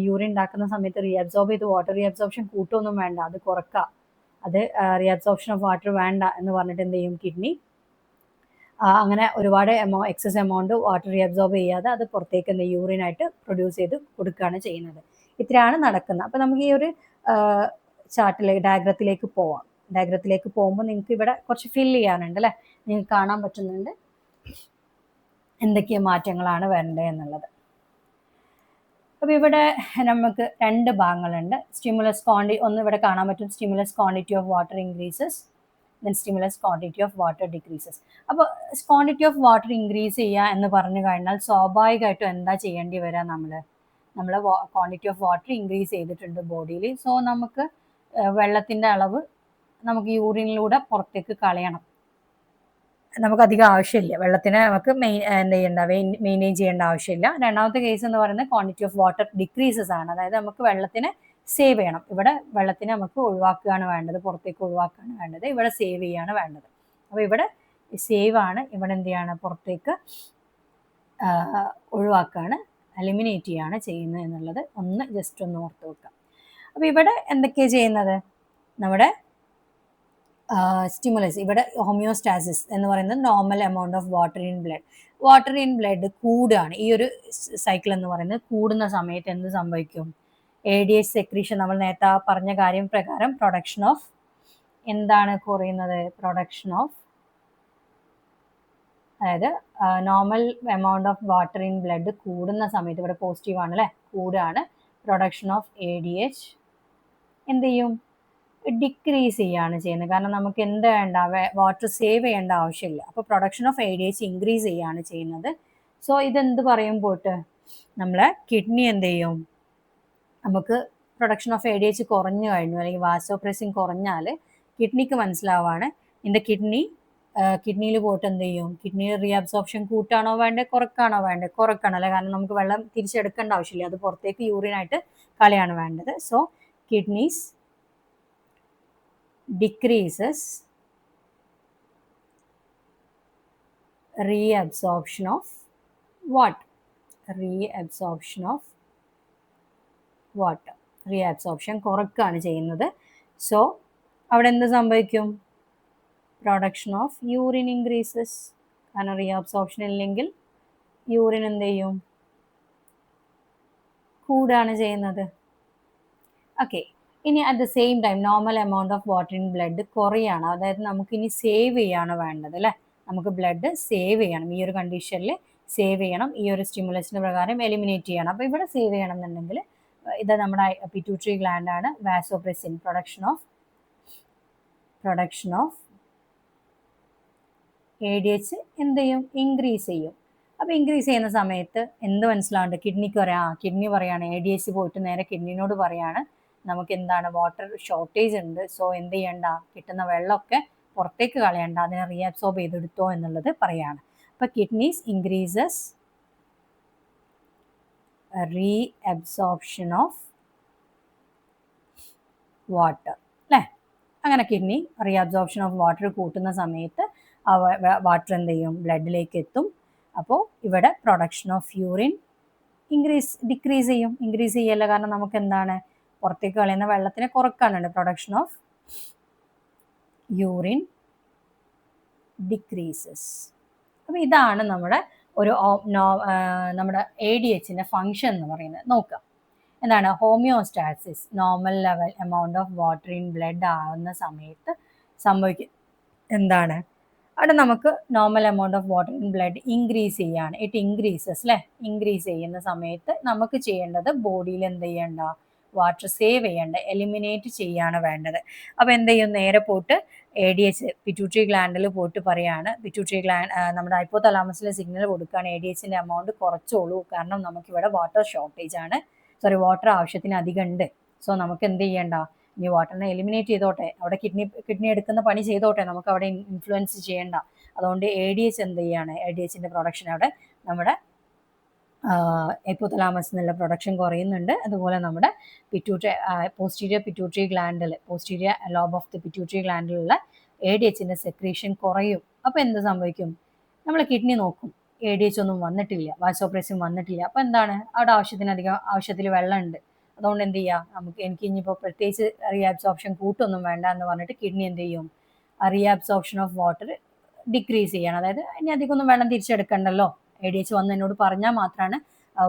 യൂറിൻ ഉണ്ടാക്കുന്ന സമയത്ത് റീഅബ്സോർബ് ചെയ്ത് വാട്ടർ റീഅബ്സോർപ്ഷൻ കൂട്ടൊന്നും വേണ്ട, അത് കുറക്കുക, അത് റീഅബ്സോർപ്ഷൻ ഓഫ് വാട്ടർ വേണ്ട എന്ന് പറഞ്ഞിട്ട് എന്ത് ചെയ്യും, കിഡ്നി അങ്ങനെ ഒരുപാട് എക്സസ് എമൗണ്ട് വാട്ടർ റീഅബ്സോർബ് ചെയ്യാതെ അത് പുറത്തേക്ക് എന്ത് യൂറിനായിട്ട് പ്രൊഡ്യൂസ് ചെയ്ത് കൊടുക്കുകയാണ് ചെയ്യുന്നത്. ഇത്രയാണ് നടക്കുന്നത്. അപ്പോൾ നമുക്ക് ഈ ഒരു ഡയഗ്രത്തിലേക്ക് പോവാം. ഡയഗ്രത്തിലേക്ക് പോകുമ്പോൾ നിങ്ങൾക്ക് ഇവിടെ കുറച്ച് ഫില്ല് ചെയ്യാനുണ്ട് അല്ലേ, നിങ്ങൾക്ക് കാണാൻ പറ്റുന്നുണ്ട് എന്തൊക്കെ മാറ്റങ്ങളാണ് വരേണ്ടത് എന്നുള്ളത്. അപ്പോൾ ഇവിടെ നമുക്ക് 2 ഭാഗങ്ങളുണ്ട്. സ്റ്റിമുലസ് ഒന്ന് ഇവിടെ കാണാൻ പറ്റും, stimulus quantity of water increases, then stimulus quantity of water decreases. അപ്പോൾ ക്വാണ്ടിറ്റി ഓഫ് വാട്ടർ ഇൻക്രീസ് ചെയ്യുക എന്ന് പറഞ്ഞു കഴിഞ്ഞാൽ സ്വാഭാവികമായിട്ടും എന്താ ചെയ്യേണ്ടി വരിക, നമ്മൾ ക്വാണ്ടിറ്റി ഓഫ് വാട്ടർ ഇൻക്രീസ് ചെയ്തിട്ടുണ്ട് ബോഡിയിൽ. സോ നമുക്ക് വെള്ളത്തിൻ്റെ അളവ് നമുക്ക് യൂറിനിലൂടെ പുറത്തേക്ക് കളയണം. നമുക്ക് അധികം ആവശ്യമില്ല, വെള്ളത്തിന് നമുക്ക് മെയിൻറ്റെയിൻ ചെയ്യേണ്ട ആവശ്യമില്ല. രണ്ടാമത്തെ കേസ് എന്ന് പറയുന്നത് ക്വാണ്ടിറ്റി ഓഫ് വാട്ടർ ഡിക്രീസസ് ആണ്. അതായത് നമുക്ക് വെള്ളത്തിനെ സേവ് ചെയ്യണം. ഇവിടെ വെള്ളത്തിനെ നമുക്ക് ഒഴിവാക്കുകയാണ് വേണ്ടത്, പുറത്തേക്ക് ഒഴിവാക്കുകയാണ് വേണ്ടത്, ഇവിടെ സേവ് ചെയ്യുകയാണ് വേണ്ടത്. അപ്പോൾ ഇവിടെ സേവ് ആണ്, ഇവിടെ എന്ത് ചെയ്യാണ്, പുറത്തേക്ക് ഒഴിവാക്കുകയാണ്, എലിമിനേറ്റ് ചെയ്യുകയാണ് ചെയ്യുന്നത് എന്നുള്ളത് ജസ്റ്റ് ഒന്ന് ഓർത്ത് വെക്കാം. അപ്പോൾ ഇവിടെ എന്തൊക്കെയാണ് ചെയ്യുന്നത്, നമ്മുടെ സ്റ്റിമുലസ്, ഇവിടെ ഹോമിയോസ്റ്റാസിസ് എന്ന് പറയുന്നത് normal amount of water in blood കൂടുകയാണ്. ഈ ഒരു സൈക്കിൾ എന്ന് പറയുന്നത് കൂടുന്ന സമയത്ത് എന്ത് സംഭവിക്കും, ADH സെക്രീഷൻ, നമ്മൾ നേരത്തെ പറഞ്ഞ കാര്യം പ്രകാരം പ്രൊഡക്ഷൻ ഓഫ് എന്താണ് കുറയുന്നത്, പ്രൊഡക്ഷൻ ഓഫ്, അതായത് normal amount of water in blood കൂടുന്ന സമയത്ത്, ഇവിടെ പോസിറ്റീവ് ആണ് അല്ലേ, കൂടുകയാണ്, പ്രൊഡക്ഷൻ ഓഫ് ADH എന്ത് ചെയ്യും, ഡിക്രീസ് ചെയ്യാണ് ചെയ്യുന്നത്. കാരണം നമുക്ക് എന്ത് വേണ്ട, വാട്ടർ സേവ് ചെയ്യേണ്ട ആവശ്യമില്ല. അപ്പോൾ പ്രൊഡക്ഷൻ ഓഫ് ADH ഇൻക്രീസ് ചെയ്യാണ് ചെയ്യുന്നത്. സോ ഇതെന്ത് പറയും പോയിട്ട്, നമ്മളെ കിഡ്നി എന്ത് ചെയ്യും, നമുക്ക് പ്രൊഡക്ഷൻ ഓഫ് ADH കുറഞ്ഞു കഴിഞ്ഞു അല്ലെങ്കിൽ വാസോപ്രസിൻ കുറഞ്ഞാൽ കിഡ്നിക്ക് മനസ്സിലാവാണ് ഇൻ ദ കിഡ്നിയിൽ പോയിട്ട് എന്ത് ചെയ്യും, കിഡ്നിയിൽ റീഅബ്സോർപ്ഷൻ കൂട്ടാണോ വേണ്ടത് കുറക്കാണോ വേണ്ടത്, കുറക്കണം അല്ലേ, കാരണം നമുക്ക് വെള്ളം തിരിച്ചെടുക്കേണ്ട ആവശ്യമില്ല, അത് പുറത്തേക്ക് യൂറിനായിട്ട് കളയാണ് വേണ്ടത്. So kidneys decreases reabsorption of water. Reabsorption of water. Reabsorption കുറക്കാണ് ചെയ്യുന്നത്. സോ അവിടെ എന്ത് സംഭവിക്കും, പ്രൊഡക്ഷൻ ഓഫ് യൂറിൻ ഇൻക്രീസസ്. കാരണം റീഅബ്സോർപ്ഷൻ ഇല്ലെങ്കിൽ യൂറിൻ എന്ത് ചെയ്യും, കൂടാണ് ചെയ്യുന്നത്. ഓക്കെ, ഇനി at the same time normal amount of water in blood കുറയാണ്, അതായത് നമുക്കിനി സേവ് ചെയ്യാണ് വേണ്ടത് അല്ലേ, നമുക്ക് ബ്ലഡ് സേവ് ചെയ്യണം, ഈ ഒരു കണ്ടീഷനിൽ സേവ് ചെയ്യണം, ഈ ഒരു സ്റ്റിമുലസിന് പ്രകാരം എലിമിനേറ്റ് ചെയ്യണം. അപ്പോൾ ഇവിടെ സേവ് ചെയ്യണം എന്നുണ്ടെങ്കിൽ ഇത് നമ്മുടെ പിറ്റ്യൂട്ടറി ഗ്ലാൻഡ് ആണ്, വാസോപ്രസിൻ പ്രൊഡക്ഷൻ ഓഫ് ADH എന്ത് ചെയ്യും, ഇൻക്രീസ് ചെയ്യും. അപ്പോൾ ഇൻക്രീസ് ചെയ്യുന്ന സമയത്ത് എന്ത് മനസ്സിലാവുണ്ട്, കിഡ്നിക്ക് പറയാം, കിഡ്നി പറയാണ്, ADH പോയിട്ട് നേരെ കിഡ്നിനോട് പറയാണ് നമുക്ക് എന്താണ് വാട്ടർ ഷോർട്ടേജ് ഉണ്ട്, സോ എന്ത് ചെയ്യണ്ട, കിട്ടുന്ന വെള്ളമൊക്കെ പുറത്തേക്ക് കളയണ്ട, അതിനെ റീഅബ്സോർബ് ചെയ്തെടുത്തോ എന്നുള്ളത് പറയാണ്. അപ്പോൾ kidneys increases reabsorption of water അല്ലേ. അങ്ങനെ കിഡ്നി റീഅബ്സോർപ്ഷൻ ഓഫ് വാട്ടർ കൂട്ടുന്ന സമയത്ത് വാട്ടർ എന്ത് ചെയ്യും, ബ്ലഡിലേക്ക് എത്തും. അപ്പോൾ ഇവിടെ പ്രൊഡക്ഷൻ ഓഫ് യൂറിൻ ഡിക്രീസ് ചെയ്യല്ല, കാരണം നമുക്ക് എന്താണ്, പുറത്തേക്ക് കളയുന്ന വെള്ളത്തിനെ കുറക്കാനുണ്ട്. Production of urine decreases. അപ്പോൾ ഇതാണ് നമ്മുടെ നമ്മുടെ ADHന്റെ ഫങ്ഷൻ എന്ന് പറയുന്നത്. നോക്കാം എന്താണ്, homeostasis, normal level amount of water in blood ആവുന്ന സമയത്ത് സംഭവിക്കും എന്താണ്, അവിടെ നമുക്ക് normal amount of water in blood increase ചെയ്യാണ്, ഇറ്റ് ഇൻക്രീസസ് അല്ലേ. ഇൻക്രീസ് ചെയ്യുന്ന സമയത്ത് നമുക്ക് ചെയ്യേണ്ടത് ബോഡിയിൽ എന്ത് ചെയ്യണ്ട, വാട്ടർ സേവ് ചെയ്യേണ്ട, എലിമിനേറ്റ് ചെയ്യാണ് വേണ്ടത്. അപ്പോൾ എന്ത് ചെയ്യും, നേരെ പോയിട്ട് ADH പിറ്റ്യൂട്ടറി ഗ്ലാൻഡിൽ പോയിട്ട് പറയാണ്, പിറ്റ്യൂട്ടറി ഗ്ലാൻഡ് നമ്മുടെ ഹൈപ്പോതലാമസിൽ സിഗ്നൽ കൊടുക്കുകയാണ്, ADHന്റെ എമൗണ്ട് കുറച്ചോളൂ, കാരണം നമുക്കിവിടെ വാട്ടർ ഷോർട്ടേജ് ആണ്, വാട്ടർ ആവശ്യത്തിന് അധികം ഉണ്ട്. സോ നമുക്ക് എന്ത് ചെയ്യണ്ട, ഇനി വാട്ടറിനെ എലിമിനേറ്റ് ചെയ്തോട്ടെ, അവിടെ കിഡ്നി എടുക്കുന്ന പണി ചെയ്തോട്ടെ, നമുക്ക് അവിടെ ഇൻഫ്ലുവൻസ് ചെയ്യേണ്ട. അതുകൊണ്ട് ADH എന്ത് ചെയ്യാണ്, ADHന്റെ പ്രൊഡക്ഷൻ അവിടെ നമ്മുടെ ഹൈപ്പോതലാമസ് എന്നുള്ള പ്രൊഡക്ഷൻ കുറയുന്നുണ്ട്. അതുപോലെ നമ്മുടെ പോസ്റ്റീരിയർ പിറ്റ്യൂട്ടറി ഗ്ലാൻഡിൽ, posterior lobe of the pituitary ഗ്ലാൻഡിലുള്ള ADHന്റെ സെക്രീഷൻ കുറയും. അപ്പോൾ എന്ത് സംഭവിക്കും, നമ്മൾ കിഡ്നി നോക്കും, ADH ഒന്നും വന്നിട്ടില്ല, വാസോപ്രസിൻ വന്നിട്ടില്ല. അപ്പോൾ എന്താണ്, അവിടെ ആവശ്യത്തിൽ വെള്ളമുണ്ട്, അതുകൊണ്ട് എന്ത് ചെയ്യുക, എനിക്ക് ഇനിയിപ്പോൾ പ്രത്യേകിച്ച് റീഅബ്സോർപ്ഷൻ കൂട്ടൊന്നും വേണ്ട എന്ന് പറഞ്ഞിട്ട് കിഡ്നി എന്ത് ചെയ്യും, റീഅബ്സോർപ്ഷൻ ഓഫ് വാട്ടർ ഡിക്രീസ് ചെയ്യണം. അതായത് ഇനി അധികമൊന്നും വെള്ളം തിരിച്ചെടുക്കണ്ടല്ലോ, ADH വന്ന് എന്നോട് പറഞ്ഞാൽ മാത്രമാണ്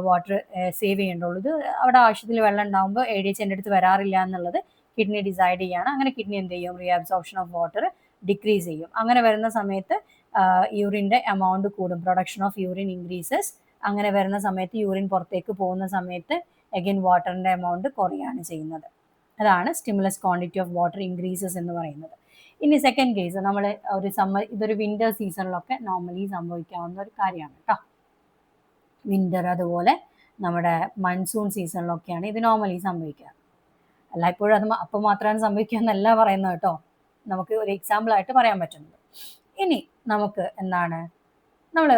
വാട്ടർ സേവ് ചെയ്യേണ്ടുള്ളൂ. ഇത് അവിടെ ആവശ്യത്തിൽ വെള്ളം ഉണ്ടാകുമ്പോൾ ADH എൻ്റെ അടുത്ത് വരാറില്ല എന്നുള്ളത് കിഡ്നി ഡിസൈഡ് ചെയ്യാണ്. അങ്ങനെ കിഡ്നി എന്ത് ചെയ്യും, റീഅബ്സോർപ്ഷൻ ഓഫ് വാട്ടർ ഡിക്രീസ് ചെയ്യും. അങ്ങനെ വരുന്ന സമയത്ത് യൂറിൻ്റെ എമൗണ്ട് കൂടും, പ്രൊഡക്ഷൻ ഓഫ് യൂറിൻ ഇൻക്രീസസ്. അങ്ങനെ വരുന്ന സമയത്ത് യൂറിൻ പുറത്തേക്ക് പോകുന്ന സമയത്ത് അഗൈൻ വാട്ടറിൻ്റെ എമൗണ്ട് കുറയാണ് ചെയ്യുന്നത്. അതാണ് stimulus quantity of water increases എന്ന് പറയുന്നത്. ഇനി സെക്കൻഡ് കേസ്, നമ്മൾ ഇതൊരു വിൻ്റർ സീസണിലൊക്കെ നോർമലി സംഭവിക്കാവുന്ന ഒരു കാര്യമാണ് കേട്ടോ. വിൻ്റർ അതുപോലെ നമ്മുടെ മൺസൂൺ സീസണിലൊക്കെയാണ് ഇത് നോർമലി സംഭവിക്കാറ്. അല്ല ഇപ്പോഴും അപ്പം മാത്രമാണ് സംഭവിക്കുക എന്നല്ല പറയുന്നത് കേട്ടോ, നമുക്ക് ഒരു എക്സാമ്പിളായിട്ട് പറയാൻ പറ്റുന്നത്. ഇനി നമുക്ക് എന്താണ്, നമ്മൾ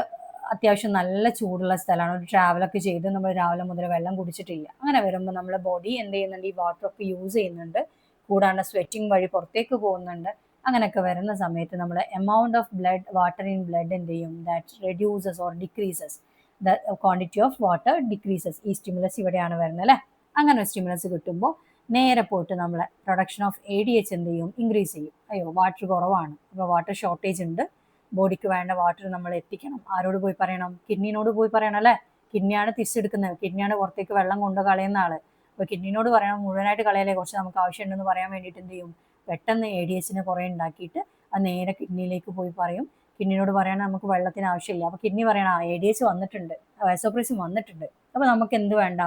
അത്യാവശ്യം നല്ല ചൂടുള്ള സ്ഥലമാണ്, ഒരു ട്രാവലൊക്കെ ചെയ്ത് നമ്മൾ രാവിലെ മുതൽ വെള്ളം കുടിച്ചിട്ടില്ല. അങ്ങനെ വരുമ്പോൾ നമ്മുടെ ബോഡി എന്ത് ചെയ്യുന്നുണ്ട്, ഈ വാട്ടറൊക്കെ യൂസ് ചെയ്യുന്നുണ്ട്, കൂടാണ്ട് സ്വെറ്റിംഗ് വഴി പുറത്തേക്ക് പോകുന്നുണ്ട്. അങ്ങനെയൊക്കെ വരുന്ന സമയത്ത് നമ്മൾ amount of water in blood എന്ത് ചെയ്യും, that reduces or decreases, the quantity of water decreases. ഈ സ്റ്റിമുലസ് ഇവിടെയാണ് വരുന്നത് അല്ലേ. അങ്ങനെ ഒരു സ്റ്റിമുലസ് കിട്ടുമ്പോൾ നേരെ പോയിട്ട് നമ്മളെ പ്രൊഡക്ഷൻ ഓഫ് ADH എന്ത് ചെയ്യും, ഇൻക്രീസ് ചെയ്യും. അയ്യോ വാട്ടർ കുറവാണ്, അപ്പോൾ വാട്ടർ ഷോർട്ടേജ് ഉണ്ട്, ബോഡിക്ക് വേണ്ട വാട്ടർ നമ്മൾ എത്തിക്കണം. ആരോട് പോയി പറയണം, കിഡ്നിനോട് പോയി പറയണം അല്ലേ. കിഡ്നിയാണ് തിരിച്ചെടുക്കുന്നത്, കിഡ്നിയാണ് പുറത്തേക്ക് വെള്ളം കൊണ്ട് കളയുന്ന ആള്. അപ്പോൾ കിഡ്നിനോട് പറയണം, മുഴുവനായിട്ട് കളയലേ, കുറച്ച് നമുക്ക് ആവശ്യമുണ്ടെന്ന് പറയാൻ വേണ്ടിയിട്ട് എന്ത് ചെയ്യും, പെട്ടെന്ന് ADHനെ കുറേ ഉണ്ടാക്കിയിട്ട് അത് നേരെ കിഡ്നിയിലേക്ക് പോയി പറയും. കിഡ്നിനോട് പറയണം നമുക്ക് വെള്ളത്തിന് ആവശ്യമില്ല. അപ്പോൾ കിഡ്നി പറയണം ADH വന്നിട്ടുണ്ട്, വാസോപ്രസിൻ വന്നിട്ടുണ്ട്, അപ്പോൾ നമുക്ക് എന്ത് വേണ്ട,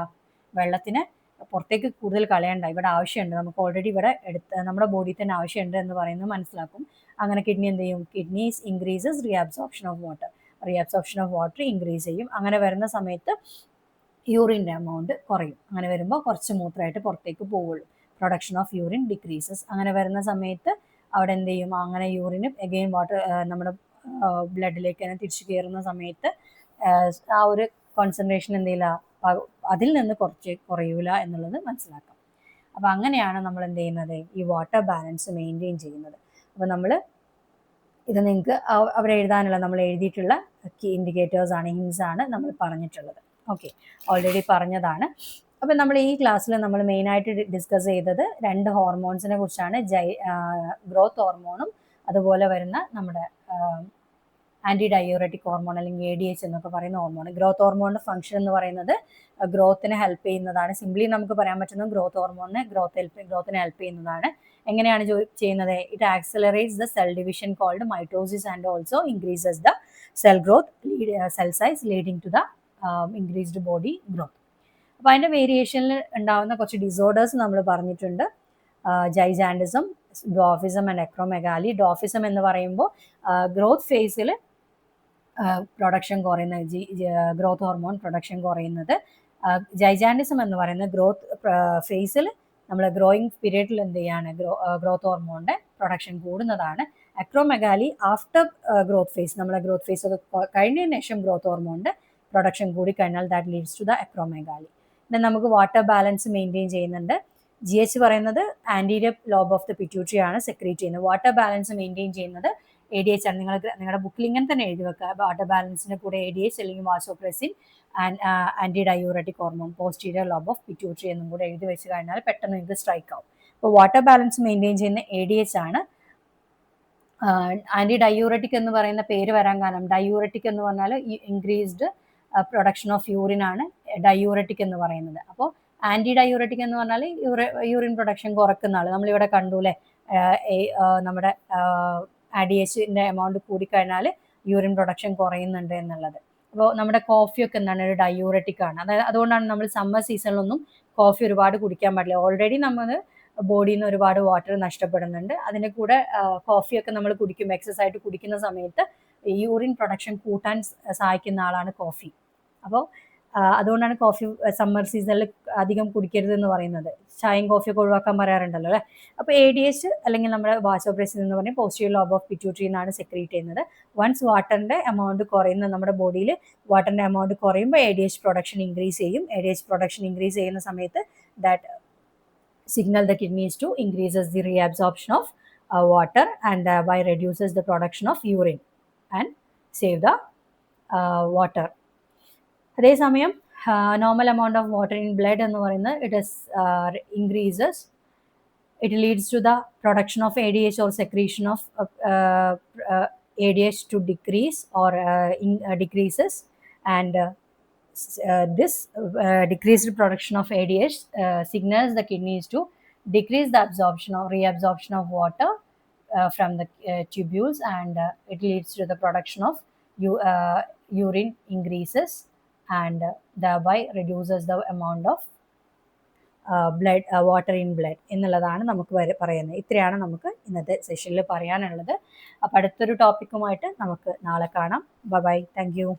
വെള്ളത്തിന് പുറത്തേക്ക് കൂടുതൽ കളയണ്ട, ഇവിടെ ആവശ്യമുണ്ട്, നമുക്ക് ഓൾറെഡി ഇവിടെ നമ്മുടെ ബോഡിയിൽ തന്നെ ആവശ്യമുണ്ട് എന്ന് പറയുന്നത് മനസ്സിലാക്കും. അങ്ങനെ കിഡ്നി എന്ത് ചെയ്യും? Kidneys increases reabsorption of water. Reabsorption of water increase ചെയ്യും. അങ്ങനെ വരുന്ന സമയത്ത് യൂറിൻ്റെ എമൗണ്ട് കുറയും. അങ്ങനെ വരുമ്പോൾ കുറച്ച് മൂത്രമായിട്ട് പുറത്തേക്ക് പോവുള്ളൂ. Production of urine decreases. അങ്ങനെ വരുന്ന സമയത്ത് അവിടെ എന്ത് ചെയ്യും? അങ്ങനെ യൂറിന് എഗെയിൻ വാട്ടർ നമ്മുടെ ബ്ലഡിലേക്ക് തന്നെ തിരിച്ചു കയറുന്ന സമയത്ത് ആ ഒരു കോൺസെൻട്രേഷൻ എന്ത് ചെയ്യില്ല, അതിൽ നിന്ന് കുറയൂല എന്നുള്ളത് മനസ്സിലാക്കാം. അപ്പോൾ അങ്ങനെയാണ് നമ്മൾ എന്ത് ചെയ്യുന്നത്? ഈ വാട്ടർ ബാലൻസ് മെയിൻറ്റെയിൻ ചെയ്യുന്നത്. അപ്പോൾ നമ്മൾ ഇത് നിങ്ങൾക്ക് അവിടെ എഴുതാനുള്ള നമ്മൾ എഴുതിയിട്ടുള്ള കീ ഇൻഡിക്കേറ്റേഴ്സ് ആണ്, ഹിൻസ് ആണ് നമ്മൾ പറഞ്ഞിട്ടുള്ളത്. ഓക്കെ, ഓൾറെഡി പറഞ്ഞതാണ്. അപ്പം നമ്മൾ ഈ ക്ലാസ്സിൽ നമ്മൾ മെയിനായിട്ട് ഡിസ്കസ് ചെയ്തത് 2 ഹോർമോൺസിനെ കുറിച്ചാണ്. ഗ്രോത്ത് ഹോർമോണും അതുപോലെ വരുന്ന നമ്മുടെ ആൻറ്റി ഡയൂററ്റിക് ഹോർമോൺ അല്ലെങ്കിൽ ADH എന്നൊക്കെ പറയുന്ന ഹോർമോൺ. ഗ്രോത്ത് ഹോർമോണിൻ്റെ ഫംഗ്ഷൻ എന്ന് പറയുന്നത് ഗ്രോത്തിനെ ഹെൽപ്പ് ചെയ്യുന്നതാണ്. സിംപ്ലി നമുക്ക് പറയാൻ പറ്റുന്നത് ഗ്രോത്ത് ഹോർമോണിനെ ഗ്രോത്തിനെ ഹെൽപ്പ് ചെയ്യുന്നതാണ്. എങ്ങനെയാണ് ചെയ്യുന്നത്? It accelerates the cell division called mitosis and also increases the cell growth, cell size, leading to the increased body growth. അപ്പോൾ അതിൻ്റെ വേരിയേഷനിൽ ഉണ്ടാകുന്ന കുറച്ച് ഡിസോർഡേഴ്സ് നമ്മൾ പറഞ്ഞിട്ടുണ്ട്. Gigantism, dwarfism and acromegaly. Dwarfism എന്ന് പറയുമ്പോൾ ഗ്രോത്ത് ഫേസിൽ പ്രൊഡക്ഷൻ കുറയുന്ന ഗ്രോത്ത് ഹോർമോൺ പ്രൊഡക്ഷൻ കുറയുന്നത്. ജൈജാൻഡിസം എന്ന് പറയുന്നത് ഗ്രോത്ത് ഫേസിൽ നമ്മൾ ഗ്രോയിങ് പീരീഡിൽ എന്ത് ചെയ്യാണ്? ഗ്രോത്ത് ഹോർമോണിൻ്റെ പ്രൊഡക്ഷൻ കൂടുന്നതാണ്. അക്രോമെഗാലി ആഫ്റ്റർ ഗ്രോത്ത് ഫേസ്, നമ്മളെ ഗ്രോത്ത് ഫേസ് ഒക്കെ കഴിഞ്ഞതിന് ശേഷം ഗ്രോത്ത് ഹോർമോണിൻ്റെ പ്രൊഡക്ഷൻ കൂടി കഴിഞ്ഞാൽ that leads to the acromegaly. പിന്നെ നമുക്ക് വാട്ടർ ബാലൻസ് മെയിൻറ്റെയിൻ ചെയ്യുന്നുണ്ട്. GH പറയുന്നത് anterior lobe of the pituitary ആണ് സെക്രീറ്റ് ചെയ്യുന്നത്. വാട്ടർ ബാലൻസ് മെയിൻറ്റെയിൻ ചെയ്യുന്നത് ADH ആണ്. നിങ്ങളുടെ ബുക്കിൽ ഇങ്ങനെ തന്നെ എഴുതി വെക്കുക. വാട്ടർ ബാലൻസിൻ്റെ കൂടെ ADH അല്ലെങ്കിൽ vasopressin anti diuretic hormone posterior lobe of pituitary എന്നും കൂടെ എഴുതി വെച്ച് കഴിഞ്ഞാൽ പെട്ടെന്ന് നിങ്ങൾക്ക് സ്ട്രൈക്ക് ആവും. അപ്പോൾ വാട്ടർ ബാലൻസ് മെയിൻറ്റെയിൻ ചെയ്യുന്ന ADH ആണ്. ആൻറ്റി ഡയൂററ്റിക് എന്ന് പറയുന്ന പേര് വരാൻ കാരണം, ഡയൂററ്റിക് എന്ന് പറഞ്ഞാൽ ഇൻക്രീസ്ഡ് പ്രൊഡക്ഷൻ ഓഫ് യൂറിൻ ആണ് ഡയൂററ്റിക് എന്ന് പറയുന്നത്. അപ്പോൾ ആൻറ്റി ഡയൂററ്റിക് എന്ന് പറഞ്ഞാൽ യൂറിൻ പ്രൊഡക്ഷൻ കുറക്കുന്ന ആൾ. നമ്മളിവിടെ കണ്ടുല്ലേ, നമ്മുടെ ADHൻ്റെ എമൗണ്ട് കൂടിക്കഴിഞ്ഞാൽ യൂറിൻ പ്രൊഡക്ഷൻ കുറയുന്നുണ്ട് എന്നുള്ളത്. അപ്പോൾ നമ്മുടെ കോഫിയൊക്കെ എന്താണ്? ഒരു ഡയൂററ്റിക് ആണ്. അതായത് അതുകൊണ്ടാണ് നമ്മൾ സമ്മർ സീസണിലൊന്നും കോഫി ഒരുപാട് കുടിക്കാൻ പാടില്ല. ഓൾറെഡി നമ്മൾ ബോഡിയിൽ നിന്ന് ഒരുപാട് വാട്ടർ നഷ്ടപ്പെടുന്നുണ്ട്. അതിൻ്റെ കൂടെ കോഫിയൊക്കെ നമ്മൾ കുടിക്കും, എക്സസ് ആയിട്ട് കുടിക്കുന്ന സമയത്ത് യൂറിൻ പ്രൊഡക്ഷൻ കൂട്ടാൻ സഹായിക്കുന്ന ആളാണ് കോഫി. അപ്പോൾ അതുകൊണ്ടാണ് കോഫി സമ്മർ സീസണിൽ അധികം കുടിക്കരുത് എന്ന് പറയുന്നത്. ചായയും കോഫിയൊക്കെ ഒഴിവാക്കാൻ പറയാറുണ്ടല്ലോ അല്ലേ. അപ്പോൾ ADH അല്ലെങ്കിൽ നമ്മുടെ വാസോപ്രസിൻ എന്ന് പറഞ്ഞാൽ പോസ്റ്റീരിയർ ലോബ് ഓഫ് പിറ്റ്യൂട്ടറി എന്നാണ് സെക്രീറ്റ് ചെയ്യുന്നത്. വൺസ് വാട്ടറിൻ്റെ എമൗണ്ട് കുറയുന്ന, നമ്മുടെ ബോഡിയിൽ വാട്ടറിൻ്റെ എമൗണ്ട് കുറയുമ്പോൾ ADH പ്രൊഡക്ഷൻ ഇൻക്രീസ് ചെയ്യും. ADH പ്രൊഡക്ഷൻ ഇൻക്രീസ് ചെയ്യുന്ന സമയത്ത് that signal the kidneys to increases the reabsorption of water and by reduces the production of urine and save the water. അതേസമയം normal amount of water in blood എന്ന് പറയുന്നത് it is increases. it leads to the production of ADH or secretion of ADH to decrease or decreases, and this decreased production of ADH signals the kidneys to decrease the absorption or reabsorption of water from the tubules, and it leads to the production of urine increases, and thereby reduces the amount of blood water in blood എന്നുള്ളതാണ് നമുക്ക് പറയുന്നത്. ഇത്രയാണ് നമുക്ക് ഇന്നത്തെ സെഷനിൽ പറയാനുള്ളത്. അപ്പോൾ അടുത്തൊരു ടോപ്പിക്കുമായിട്ട് നമുക്ക് നാളെ കാണാം. Bye bye. Thank you.